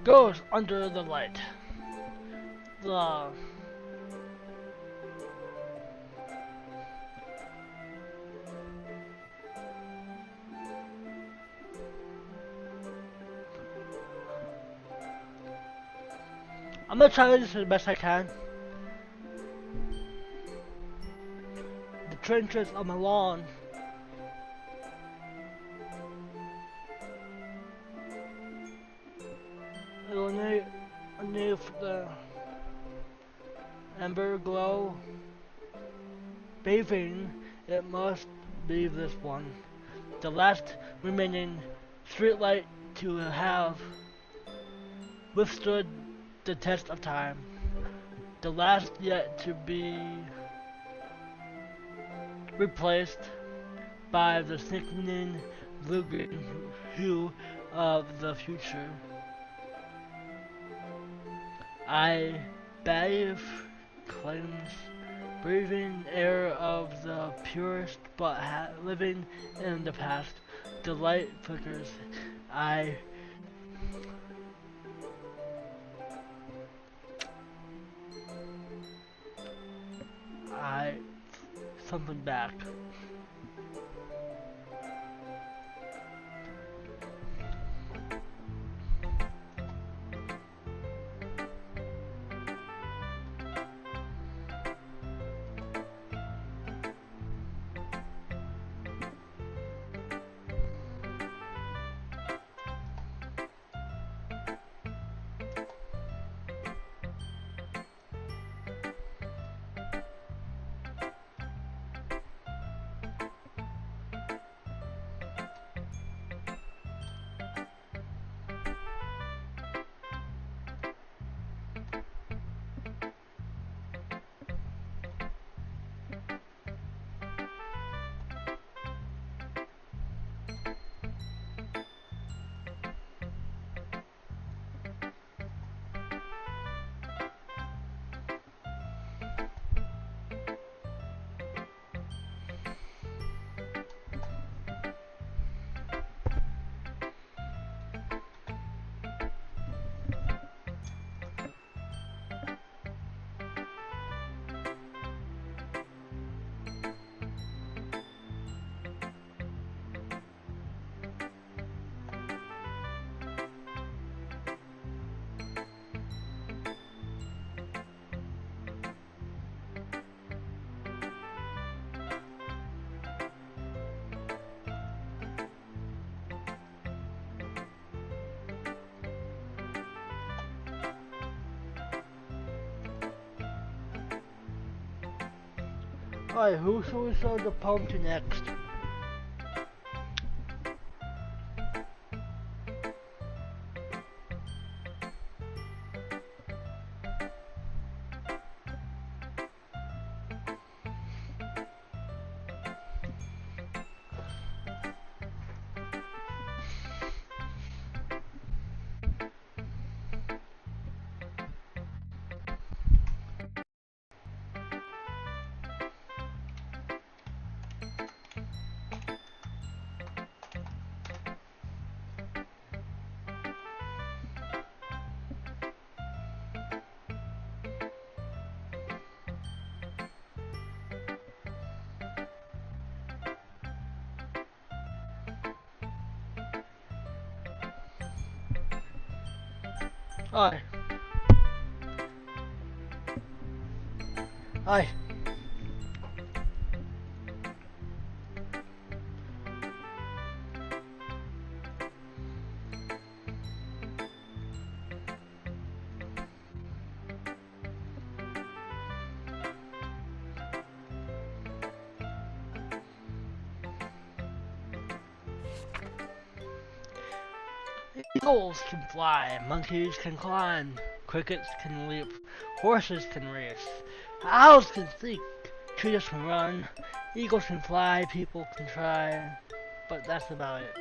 goes under the light. The I'm gonna try this as best I can. The trenches on my lawn. Underneath the amber glow, bathing, it must be this one. The last remaining streetlight to have withstood the test of time. The last yet to be replaced by the sickening blue-green hue of the future. I bathe, cleanse, breathing air of the purest, but living in the past. The light flickers. I something back. Alright, who should we show the poem to next? Alright. Alright. Eagles can fly, monkeys can climb, crickets can leap, horses can race, owls can speak, trees can run, eagles can fly, people can try, but that's about it.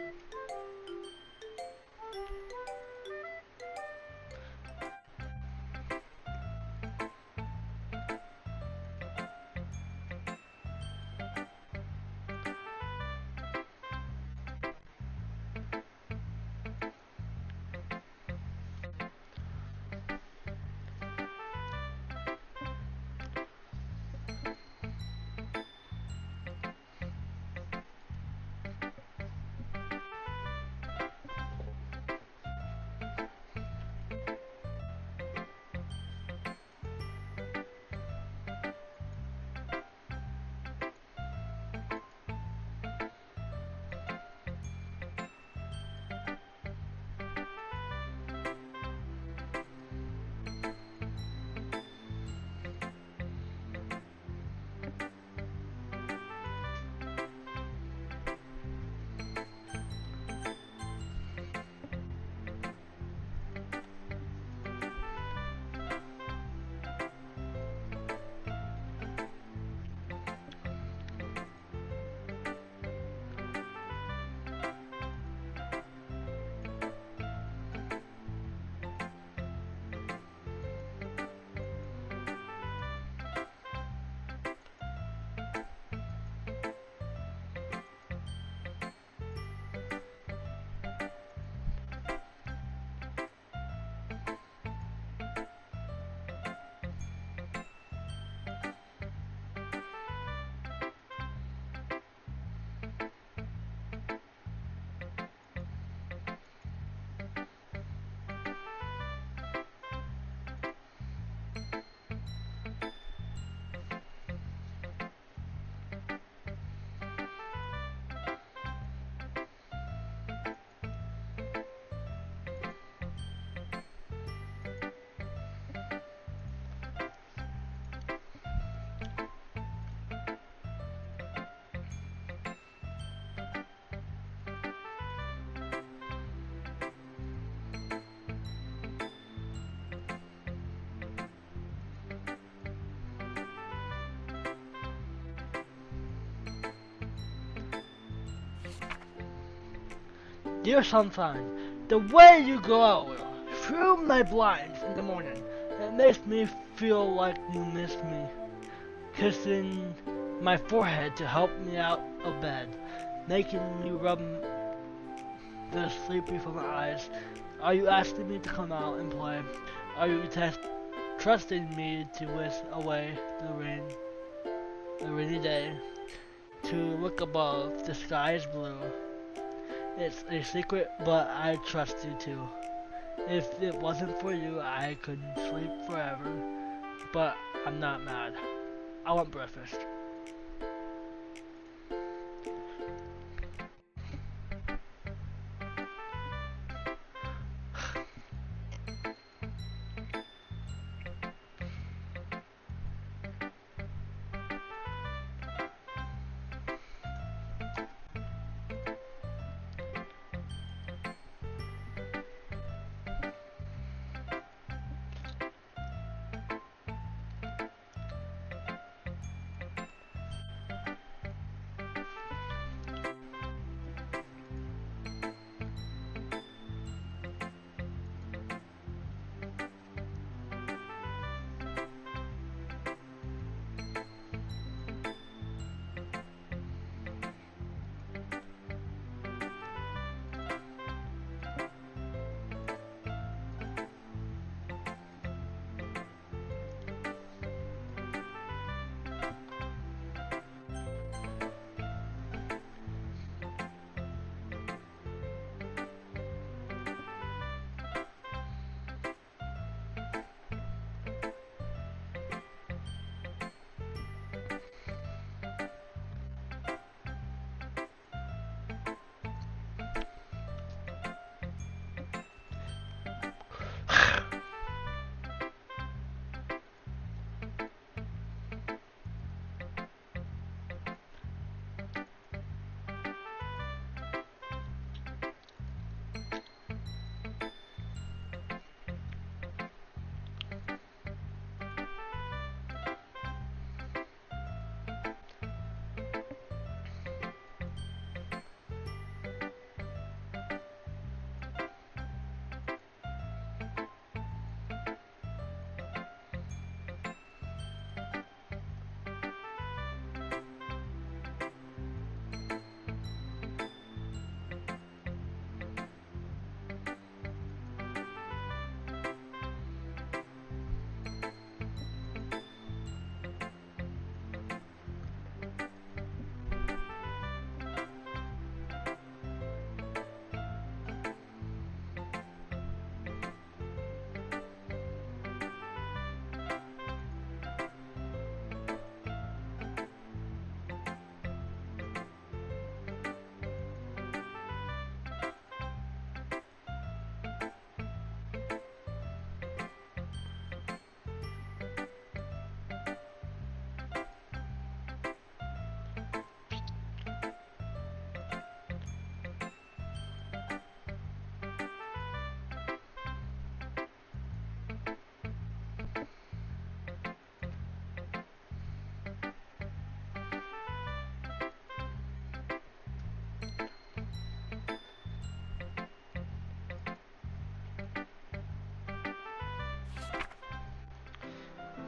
Dear sunshine, the way you glow through my blinds in the morning, it makes me feel like you miss me. Kissing my forehead to help me out of bed, making me rub the sleepy from my eyes. Are you asking me to come out and play? Are you trusting me to whisk away the rainy day? To look above, the sky is blue. It's a secret, but I trust you too. If it wasn't for you, I could sleep forever. But I'm not mad. I want breakfast.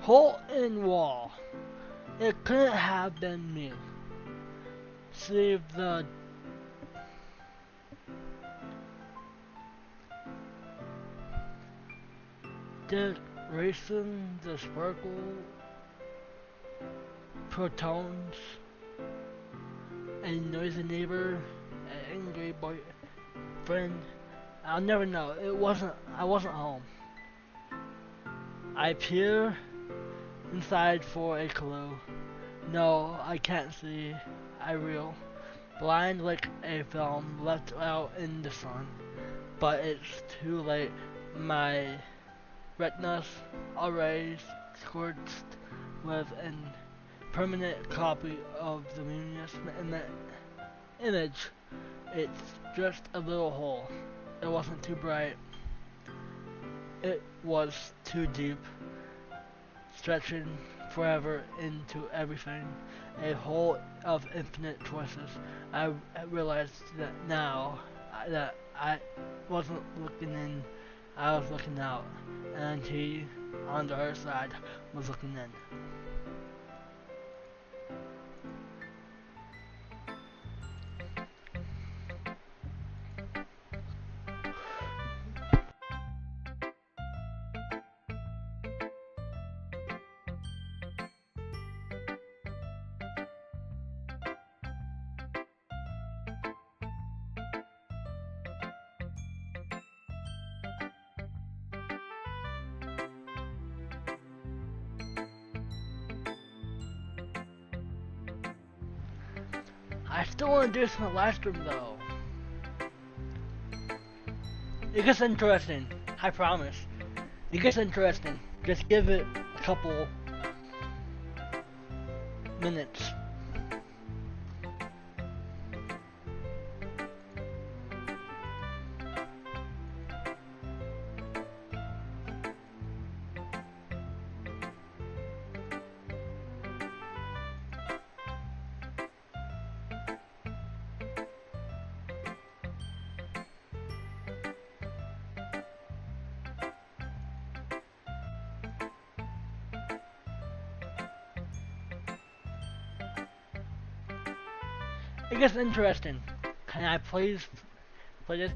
Hole in wall. It couldn't have been me. See the decoration, the sparkle, protons, a noisy neighbor, an angry boyfriend. I'll never know. I wasn't home. I peer inside for a clue. No, I can't see. I reel. Blind like a film left out in the sun. But it's too late. My retinas already scorched with a permanent copy of the luminous image. It's just a little hole. It wasn't too bright. It was too deep, stretching forever into everything. A hole of infinite choices. I realized that now that I wasn't looking in, I was looking out, and he, on the other side, was looking in. I still want to do this in the live stream though. It gets interesting, I promise. It gets interesting. Just give it a couple minutes. It gets interesting. Can I please play this?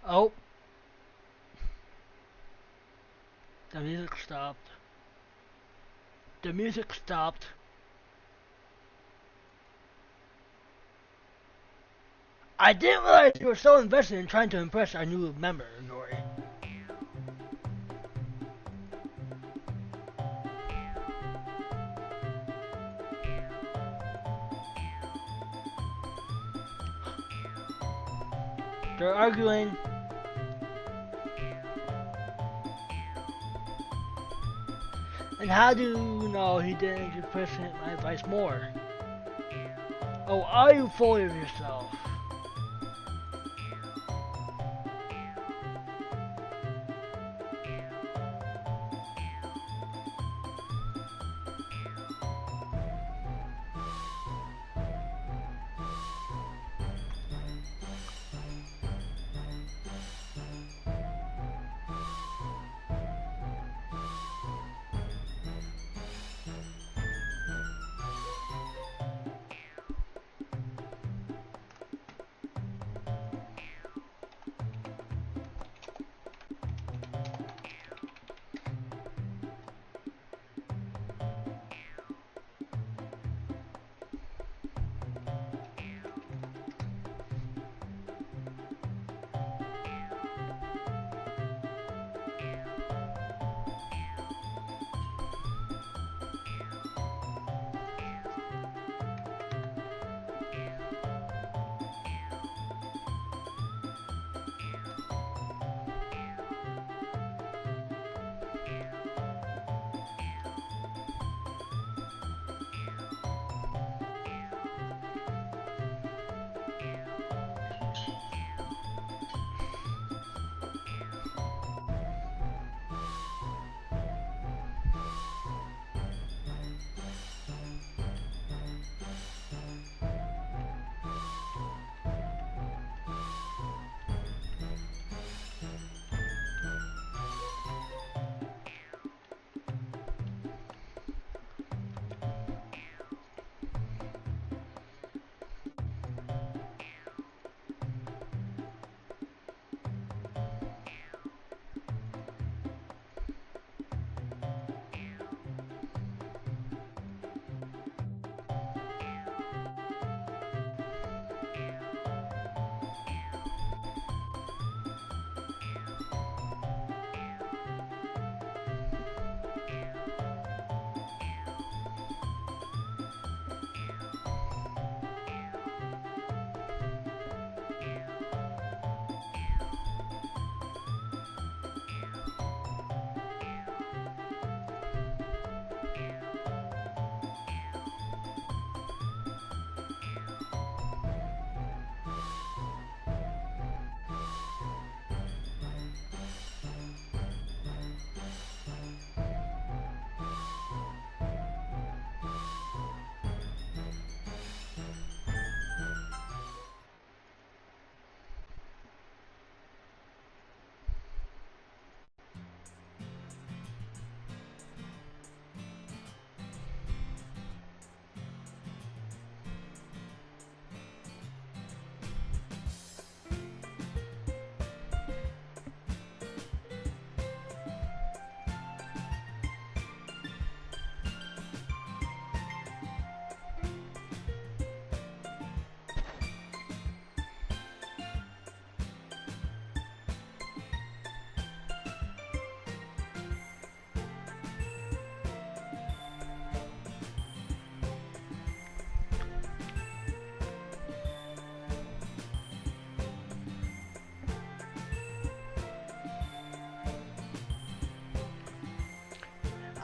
Oh, the music stopped. The music stopped. I didn't realize you were so invested in trying to impress our new member, Nori. They're arguing. And how do you know he didn't appreciate my advice more? Oh, are you full of yourself?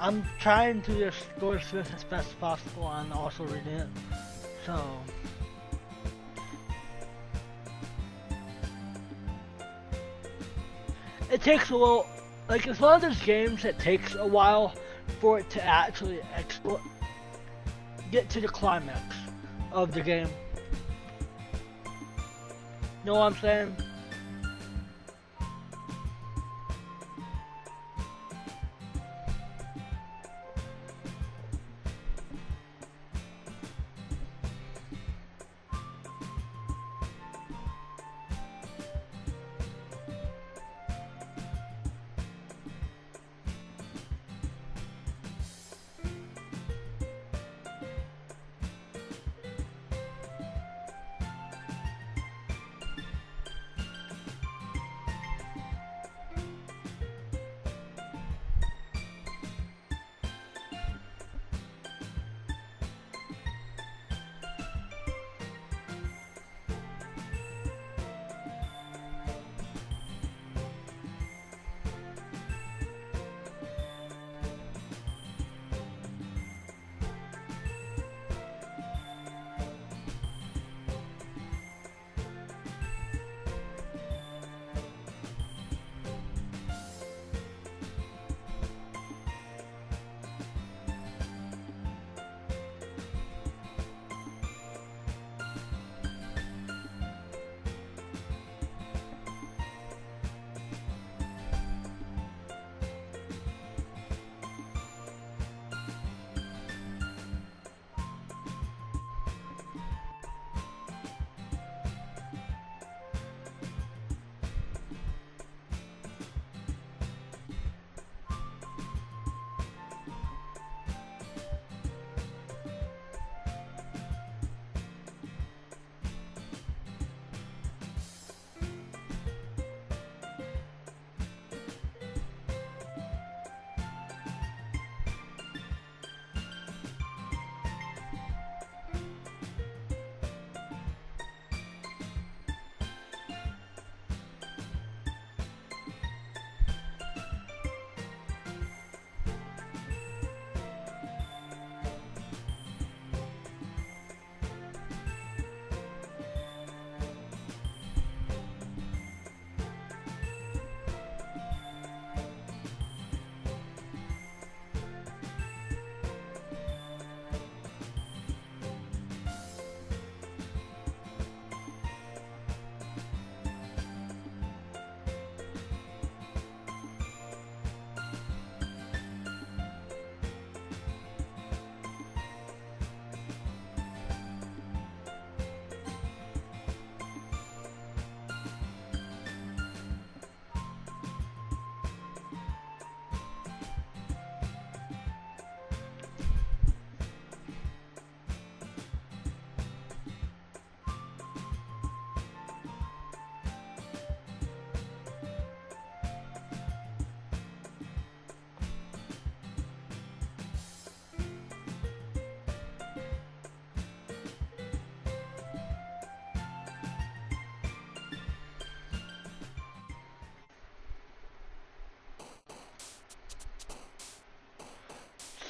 I'm trying to just go as swift as best as possible and also reading it. So it takes a little, like it's one of those games that takes a while for it to actually get to the climax of the game. Know what I'm saying?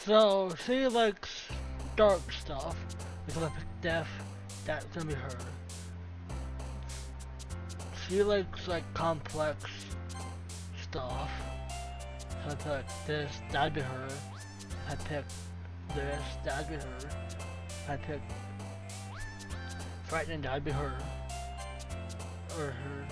So she likes dark stuff. Like if I pick death, that's gonna be her. She likes like complex stuff. So I pick this, that'd be her. I pick this, that'd be her. I pick frightening, that'd be her. Or her.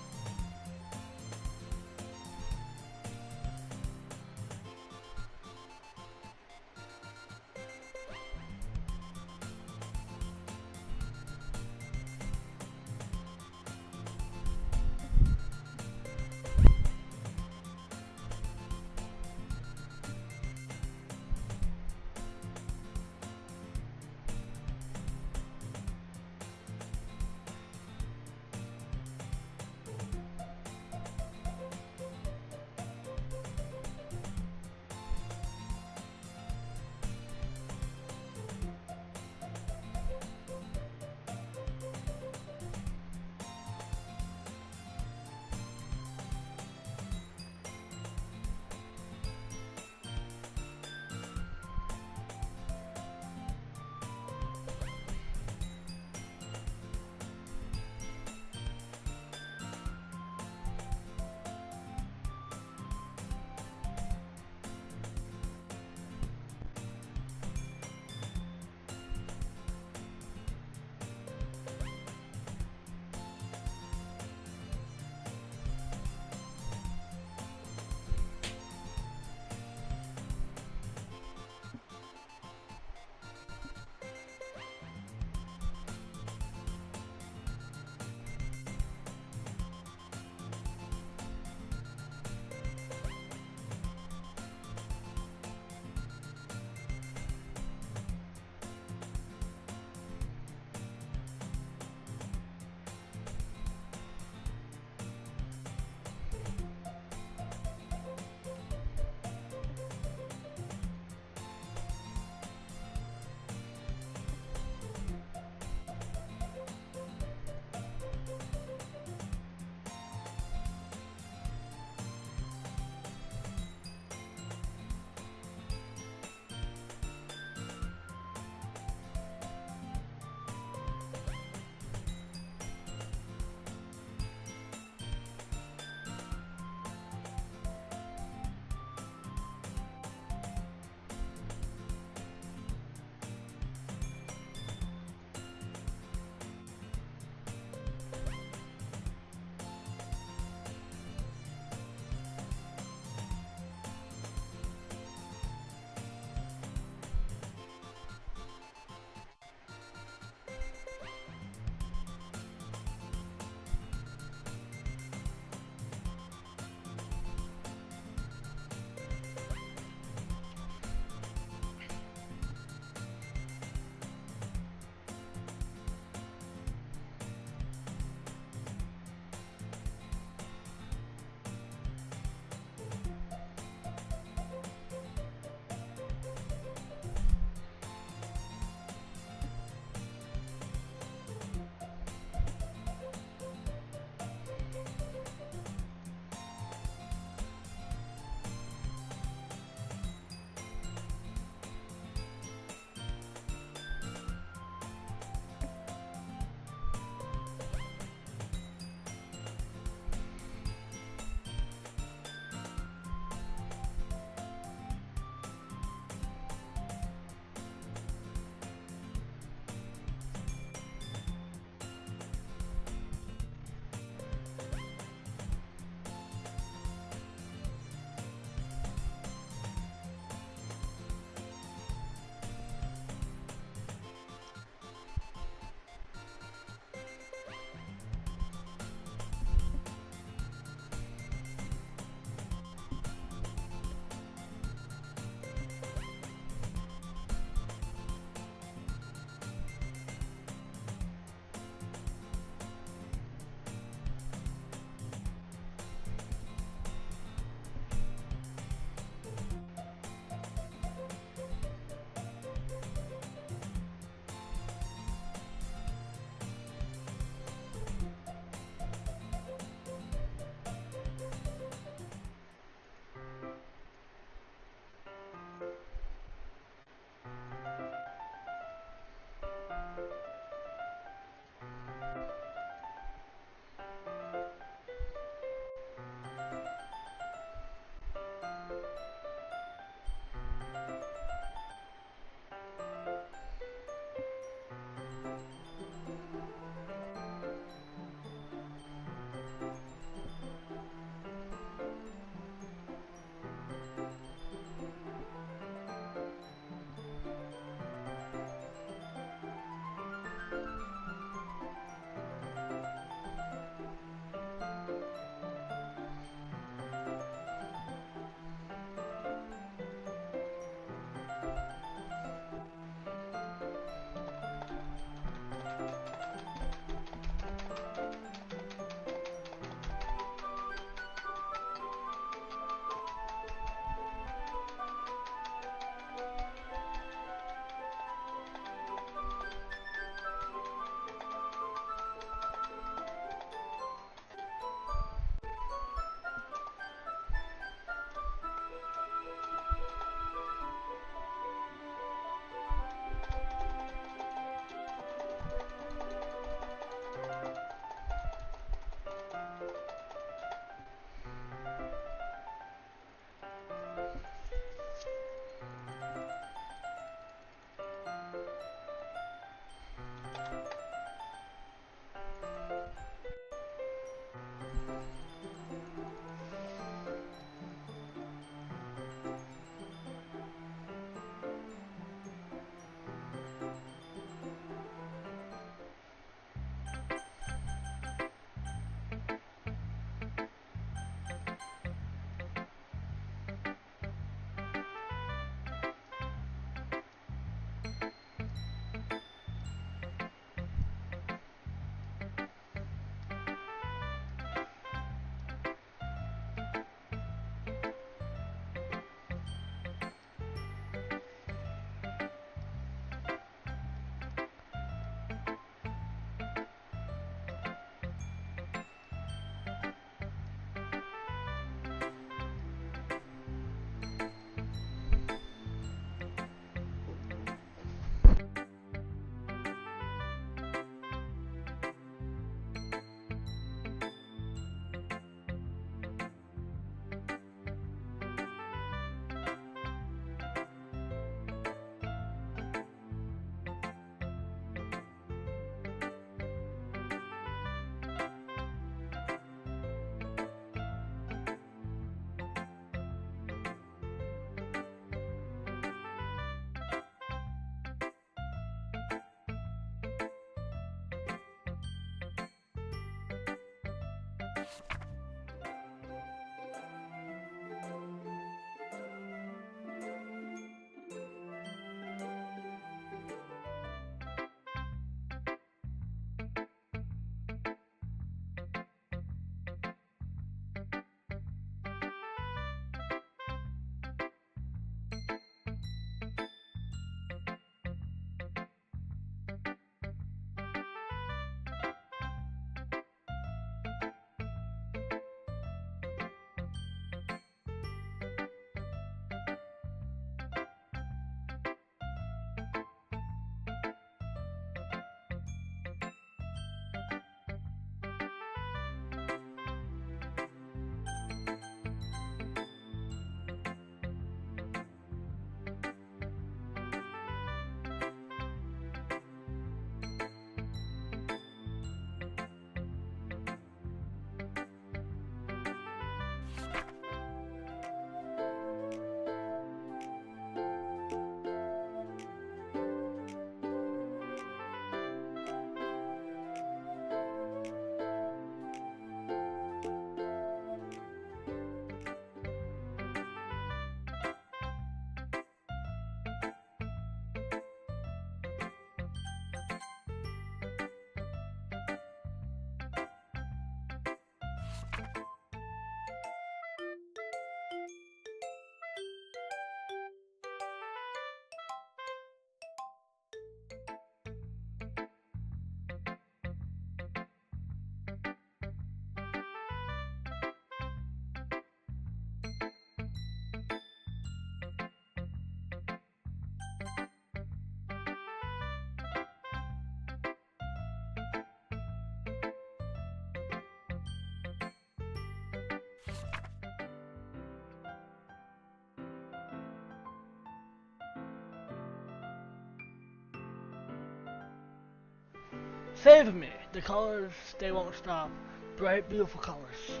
Save me! The colors, they won't stop. Bright, beautiful colors.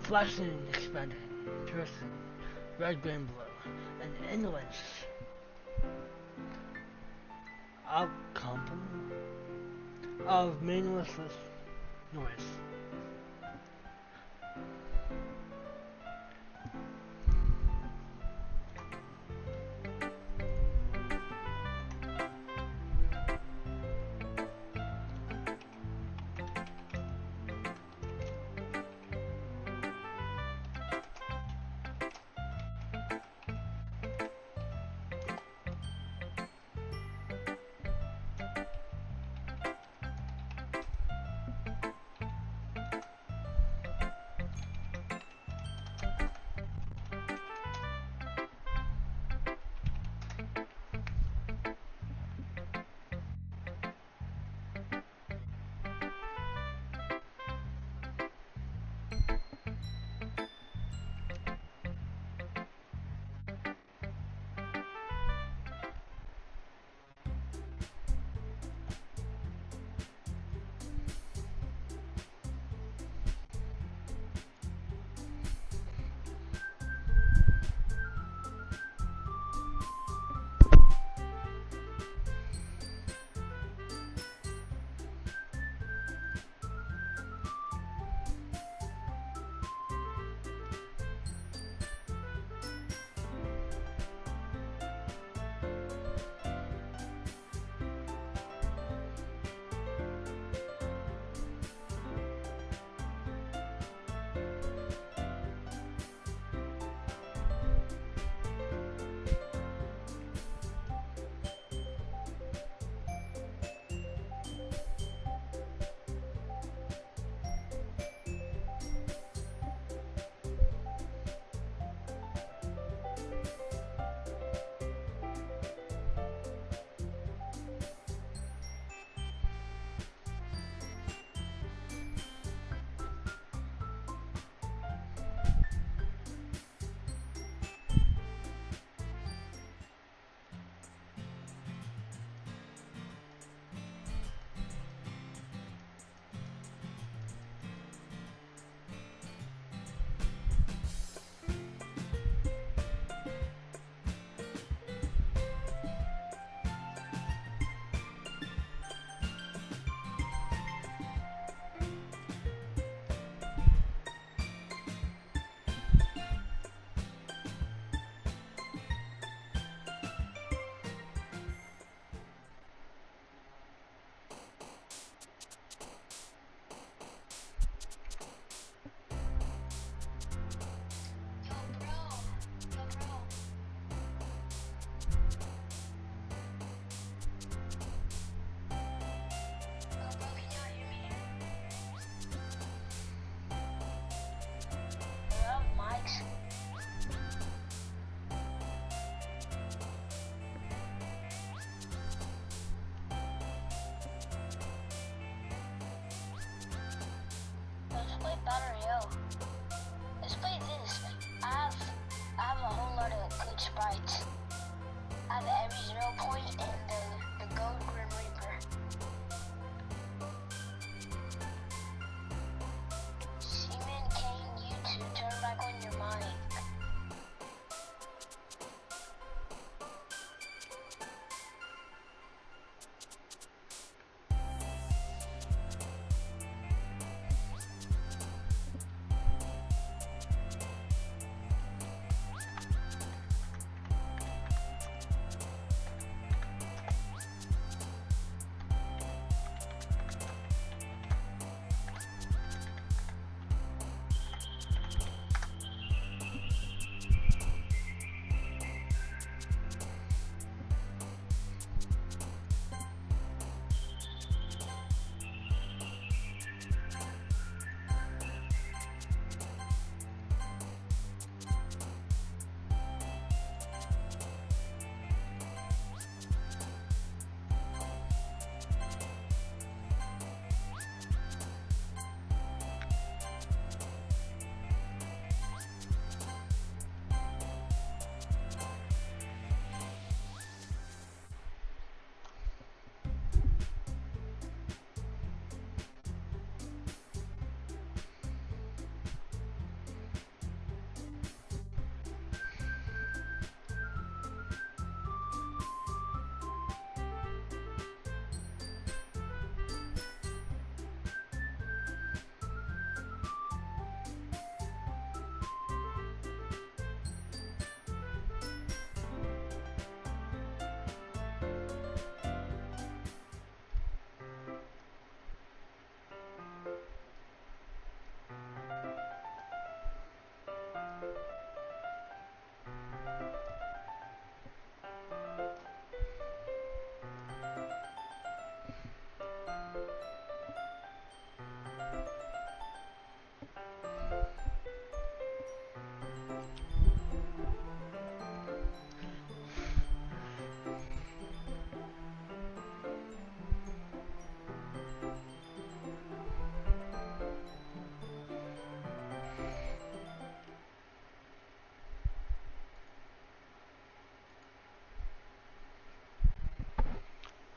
Flashing, expanding, piercing. Red, green, blue. And endless. Outcome of meaningless noise.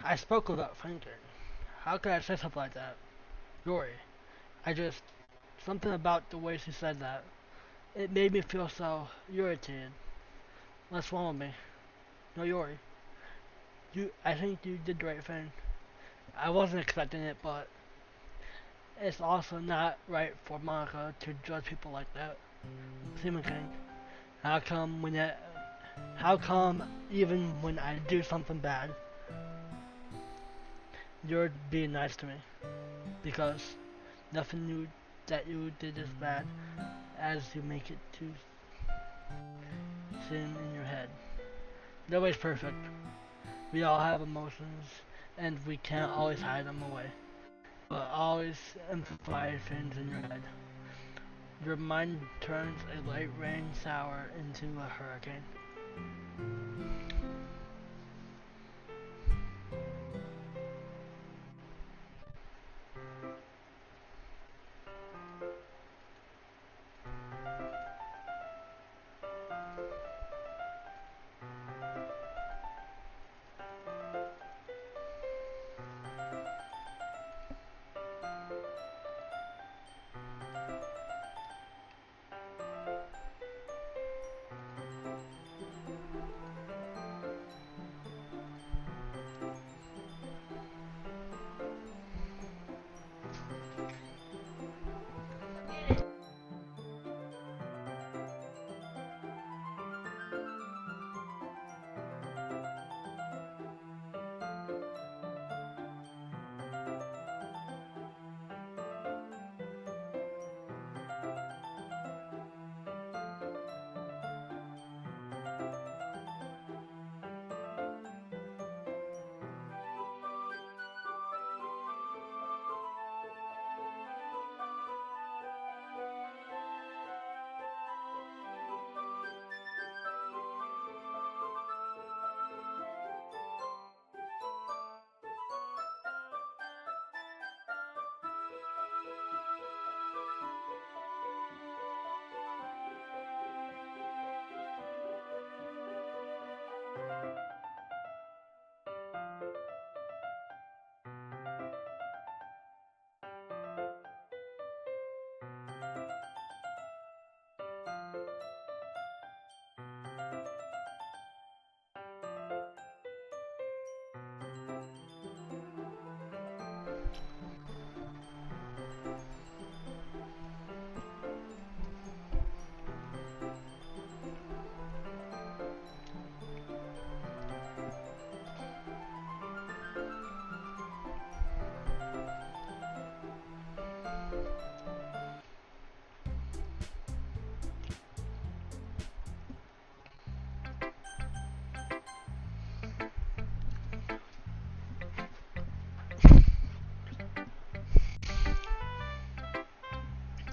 I spoke without thinking. How could I say something like that? Yuri. I just something about the way she said that. It made me feel so irritated. What's wrong with me? No, Yuri. I think you did the right thing. I wasn't expecting it, but it's also not right for Monica to judge people like that. Stephen King. How come when that? How come even when I do something bad, you're being nice to me? Because nothing that you did is bad, as you make it to seem in your head. Nobody's perfect. We all have emotions, and we can't always hide them away. But always amplify things in your head. Your mind turns a light rain shower into a hurricane.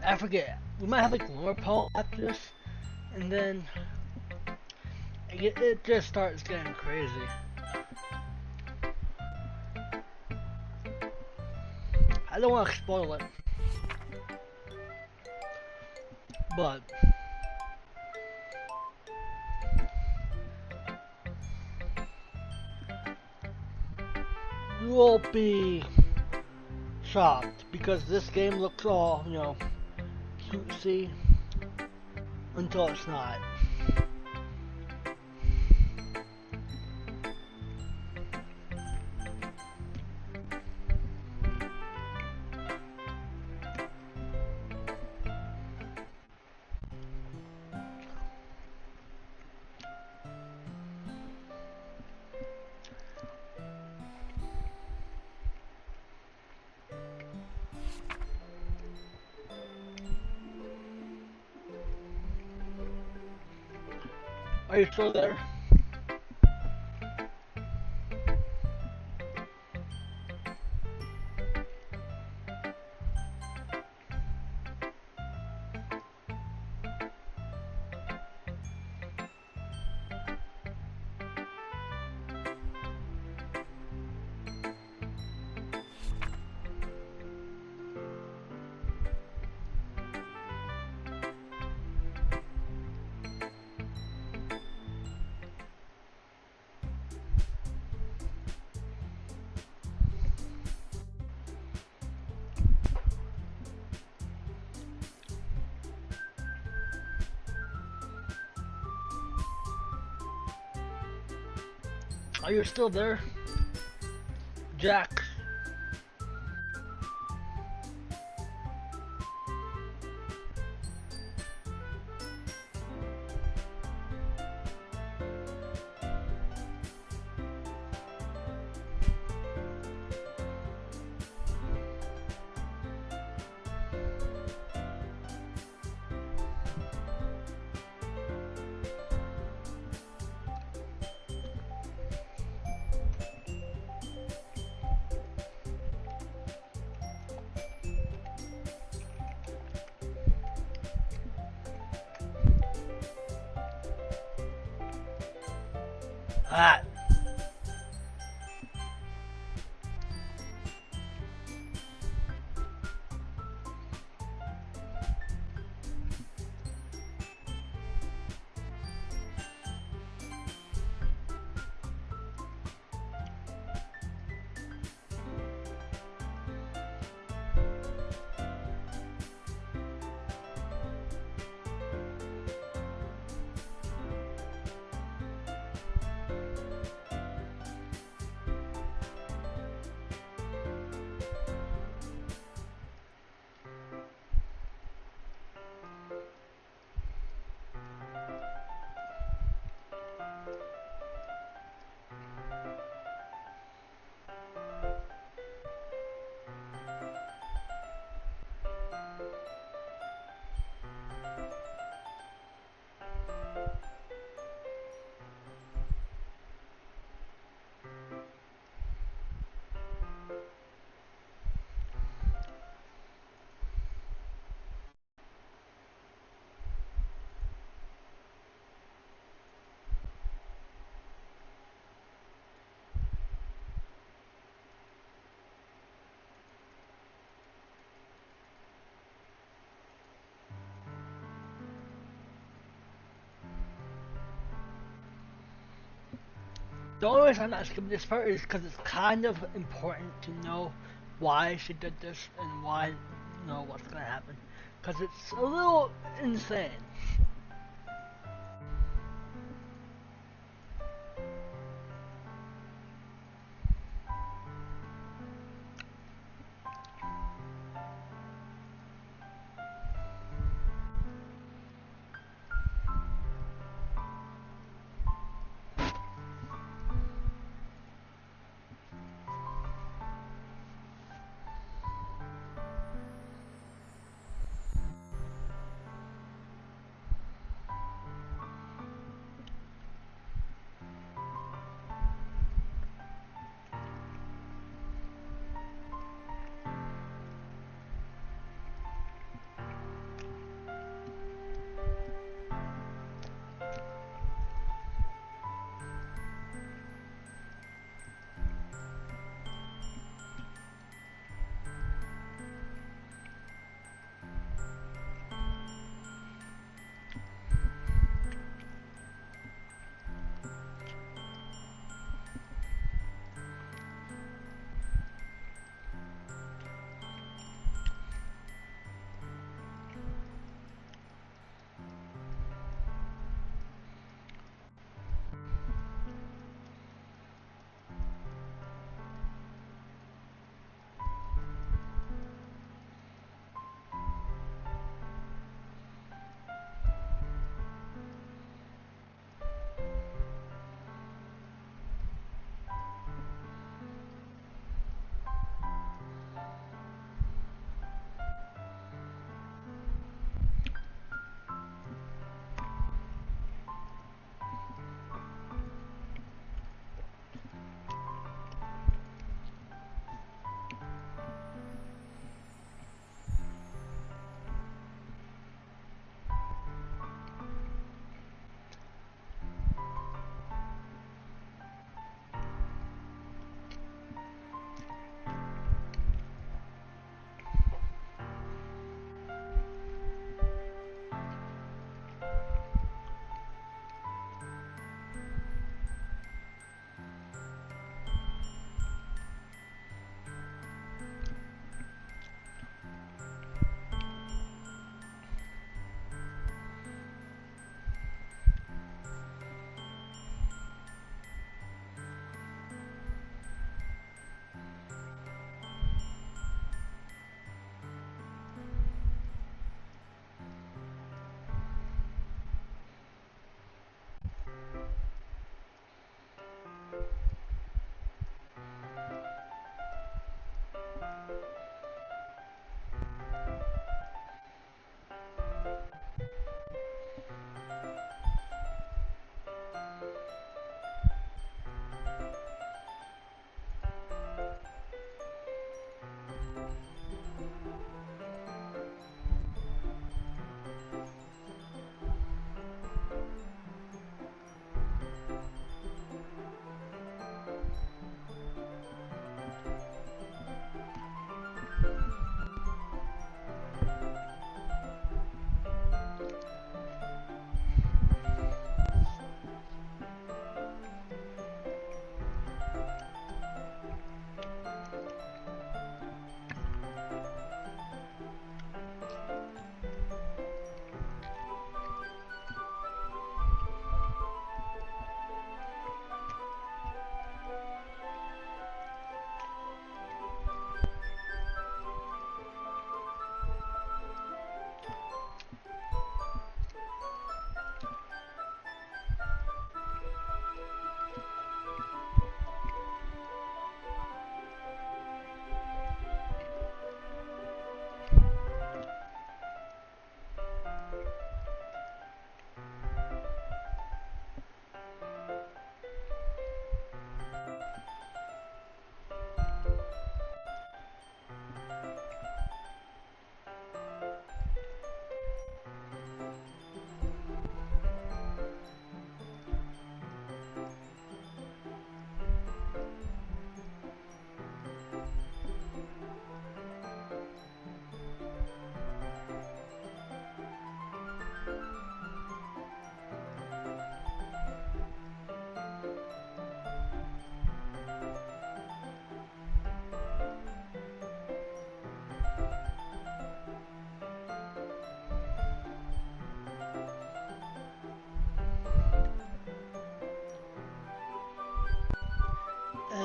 I forget. We might have like one more poem after this, and then it just starts getting crazy. I don't want to spoil it, but you will be shocked because this game looks all, cutesy until it's not. Are you still there? Are you still there, Jack? Ah, the only reason I'm not skipping this part is because it's kind of important to know why she did this and why, what's gonna happen. Because it's a little insane.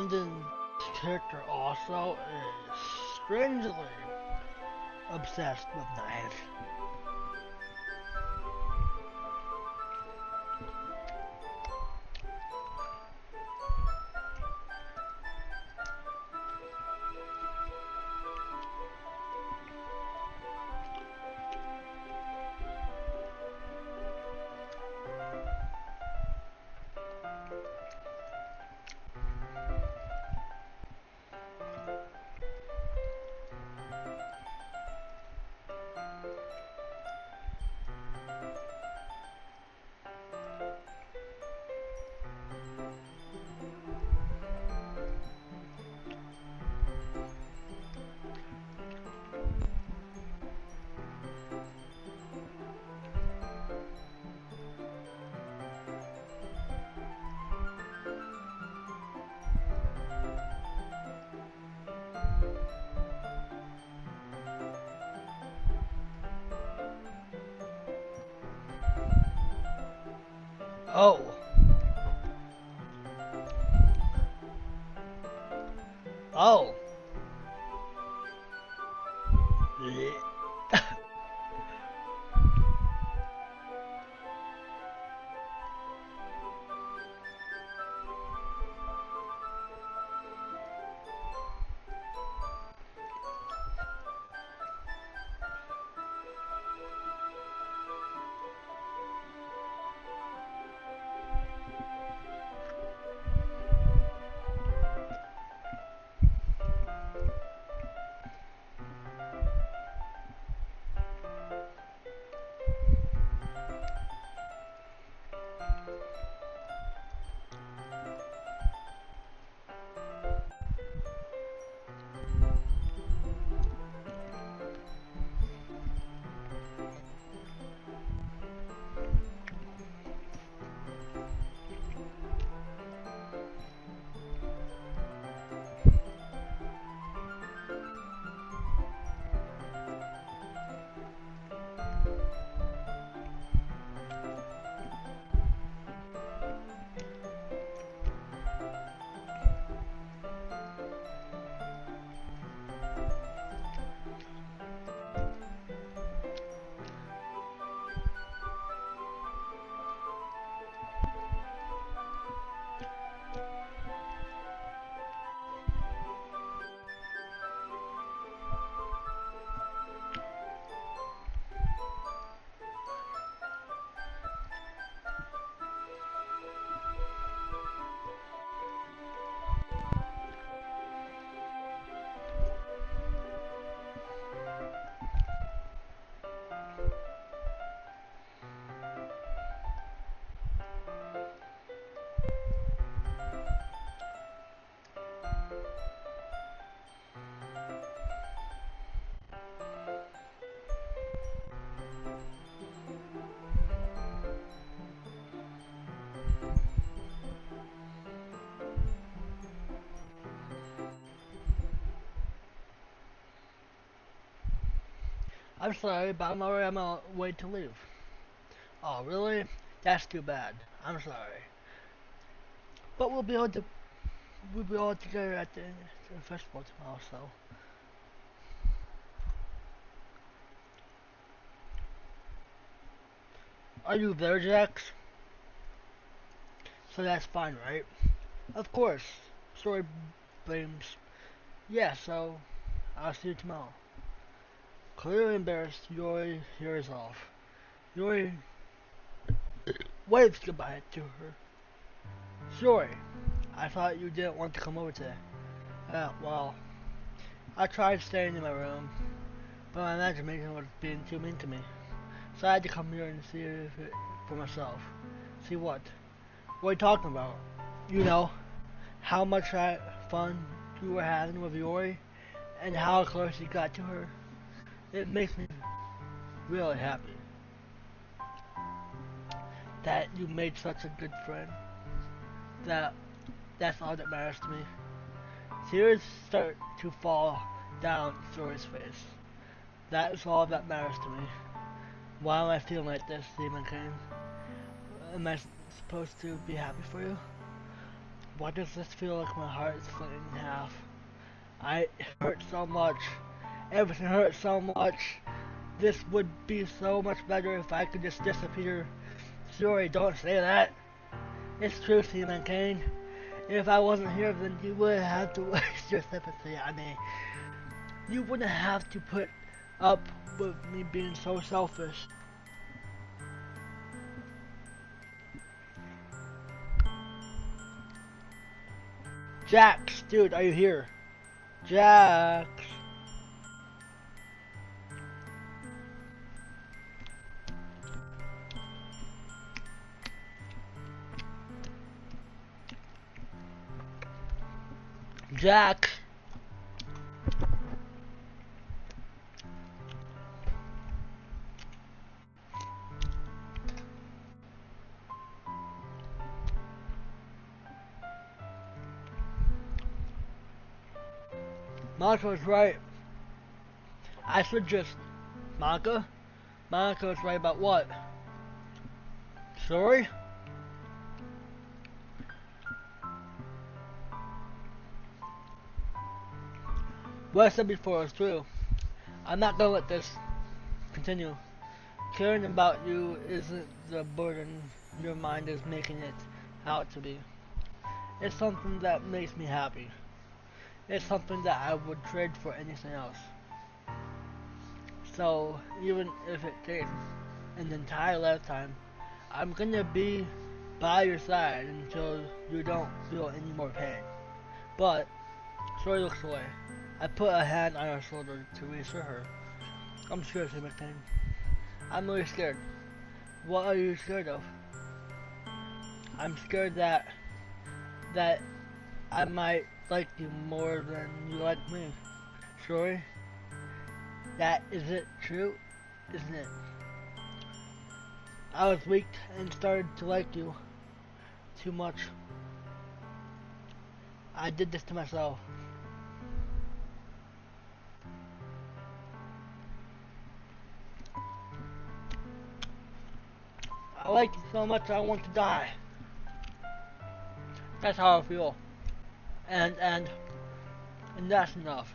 Brandon's character also is strangely obsessed with knives. Oh. Oh. I'm sorry, but I'm already on my way to leave. Oh, really? That's too bad. I'm sorry. But we'll be all together at the festival tomorrow, so. Are you there, Jax? So that's fine, right? Of course. Story blames. Yeah, so I'll see you tomorrow. Clearly embarrassed, Yuri hears off. Yuri waves goodbye to her. Sorry, I thought you didn't want to come over today. Well, I tried staying in my room, but my imagination was being too mean to me. So I had to come here and see it for myself. See what? What are you talking about? You know, how much fun you were having with Yori, and how close you got to her. It makes me really happy that you made such a good friend. That that's all that matters to me. Tears start to fall down Yori's face. That is all that matters to me. Why am I feeling like this, Demon King? Am I supposed to be happy for you? Why does this feel like my heart is split in half? It hurts so much. Everything hurts so much. This would be so much better if I could just disappear. Sorry, don't say that. It's true, Seaman Kane. If I wasn't here, then you wouldn't have to waste your sympathy on me. You wouldn't have to put up with me being so selfish. Jax, dude, are you here? Jax. Jax. Monica was right. I should just... Monica? Monica was right about what? Sorry? What I said before was true. I'm not gonna let this continue. Caring about you isn't the burden your mind is making it out to be. It's something that makes me happy. It's something that I would trade for anything else. So, even if it takes an entire lifetime, I'm gonna be by your side until you don't feel any more pain. But, Shorty looks away. I put a hand on her shoulder to reassure her. I'm scared, McCain. I'm really scared. What are you scared of? I'm scared that I might like you more than you like me. Sorry? That isn't true, isn't it? I was weak and started to like you too much. I did this to myself. I like you so much I want to die. That's how I feel. And that's enough.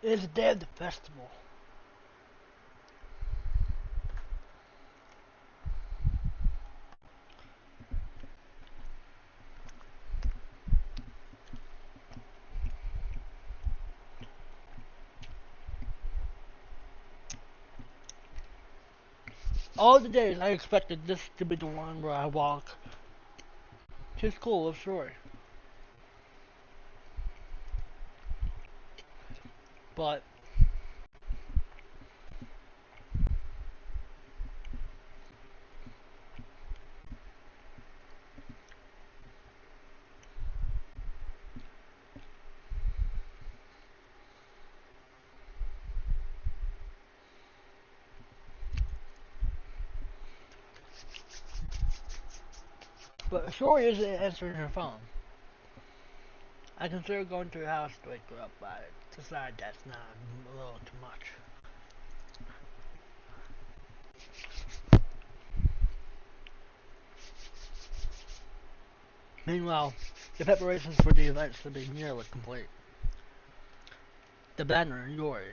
It is the day of the festival. All the days I expected this to be the one where I walk to school with Story. But Story isn't answering her phone. I consider going to her house to wake her up, but I decide that's not a little too much. Meanwhile, the preparations for the event should be nearly complete. The banner, Yori,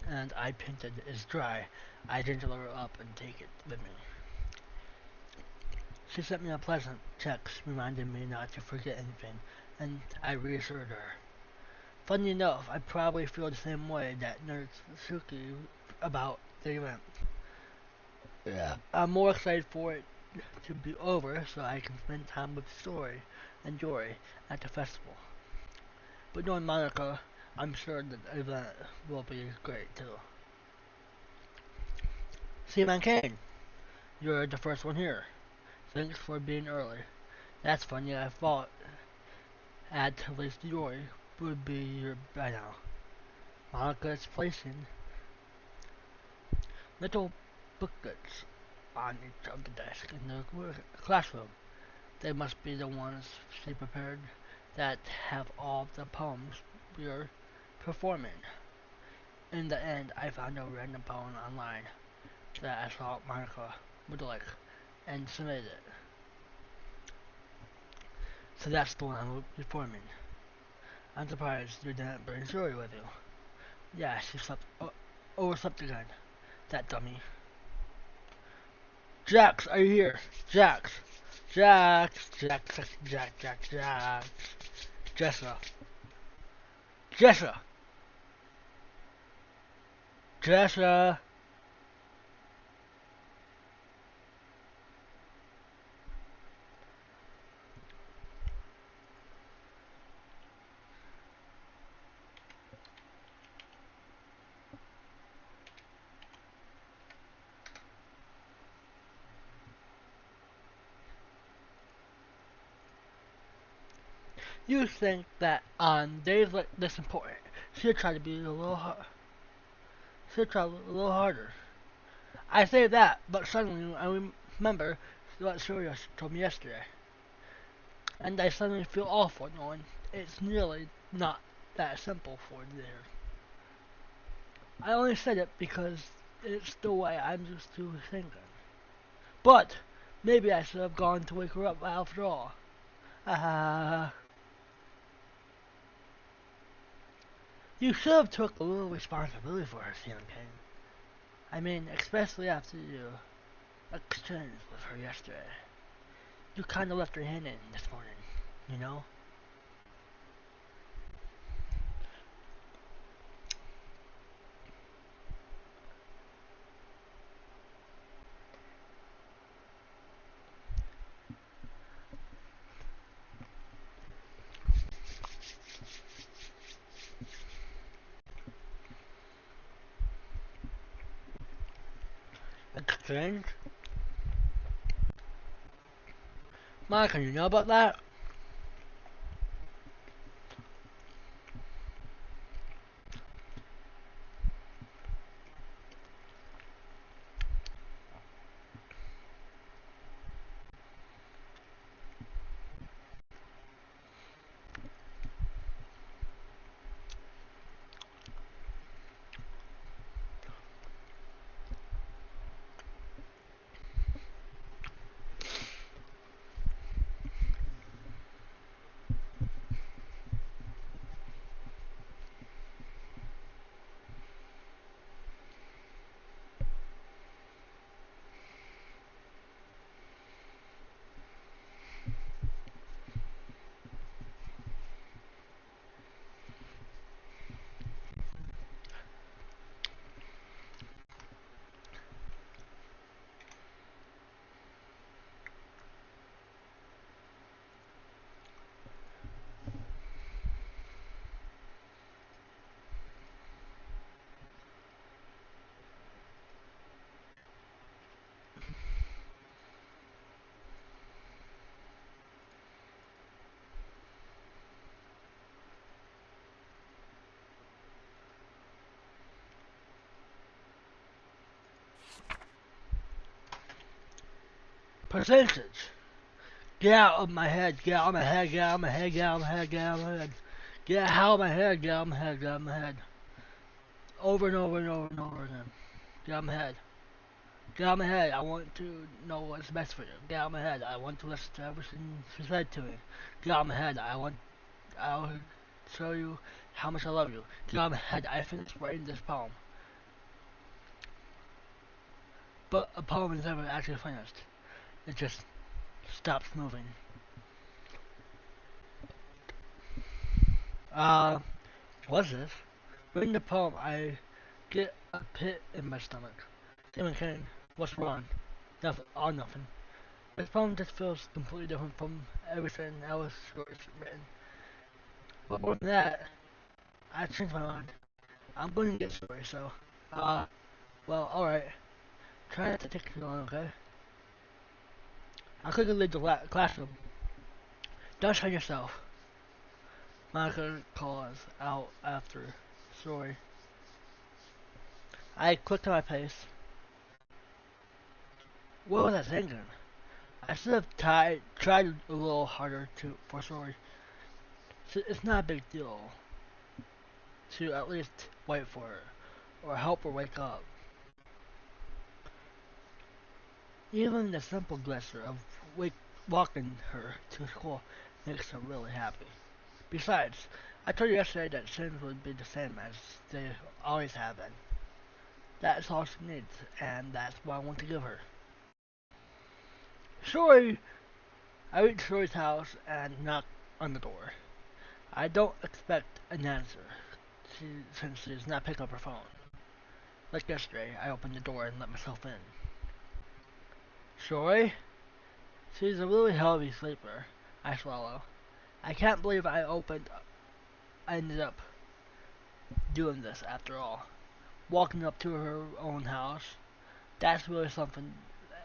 and I painted is dry. I gingerly her up and take it with me. She sent me a pleasant text reminding me not to forget anything, and I reassured her. Funny enough, I probably feel the same way that Nurse Suki about the event. Yeah. I'm more excited for it to be over so I can spend time with Story and Jory at the festival. But knowing Monica, I'm sure that the event will be great too. Seaman Kane, you're the first one here. Thanks for being early. That's funny, I thought at least Jory would be here by now. Monica is placing little booklets on each of the desks in the classroom. They must be the ones she prepared that have all the poems we're performing. In the end, I found a random poem online that I saw Monica would like and submitted it. So that's the one I'm performing. I'm surprised you didn't bring Jory with you. Yeah, she slept overslept again. That dummy. Jax, are you here? Jax. Jax. Jax. Jax. Jax. Jax. Jax. Jessa. Jessa. Jessa. You think that on days like this important, she'll try to be a little she'll try a little harder. I say that, but suddenly I remember what Surya told me yesterday, and I suddenly feel awful knowing it's nearly not that simple for there. I only said it because it's the way I'm used to thinking. But maybe I should have gone to wake her up after all. Ah, you should have took a little responsibility for her, Sam King. I mean, especially after you exchange with her yesterday. You kind of left her hanging this morning, you know? Exchange? Monica, you know about that? Percentage. Get out of my head, get out of my head, get out of my head, get out of my head, get out of my head. Get out of my head, get out of my head, get out of my head. Over and over and over and over again. Get out of my head. Get out of my head. I want to know what's best for you. Get out of my head. I want to listen to everything she said to me. Get out of my head. I'll show you how much I love you. Get out of my head. I finished writing this poem. But a poem is never actually finished. It just stops moving. Uh, what's this? Reading the poem, I get a pit in my stomach. Stephen King, what's wrong? Nothing, or nothing. This poem just feels completely different from everything else Short's written. But more than that, I changed my mind. I'm going to get story, so, uh, well, alright. Try not to take too long, okay? I could leave the classroom. Don't show yourself. Monica calls out after. Sorry. I clicked on my pace. What was I thinking? I should have tried a little harder for sorry. So it's not a big deal to at least wait for her or help her wake up. Even the simple gesture of walking her to school makes her really happy. Besides, I told you yesterday that sins would be the same as they always have been. That's all she needs, and that's what I want to give her. Sorry, I reached Shori's house and knocked on the door. I don't expect an answer, since she does not pick up her phone. Like yesterday, I opened the door and let myself in. Shori? She's a really heavy sleeper. I swallow. I can't believe I ended up doing this after all. Walking up to her own house. That's really something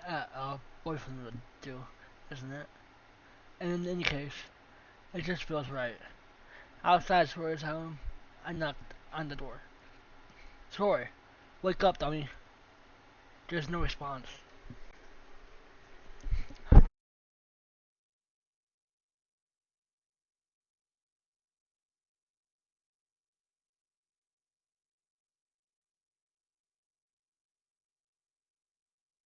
a boyfriend would do, isn't it? And in any case, it just feels right. Outside Shori's home, I knocked on the door. Shori, wake up, dummy. There's no response.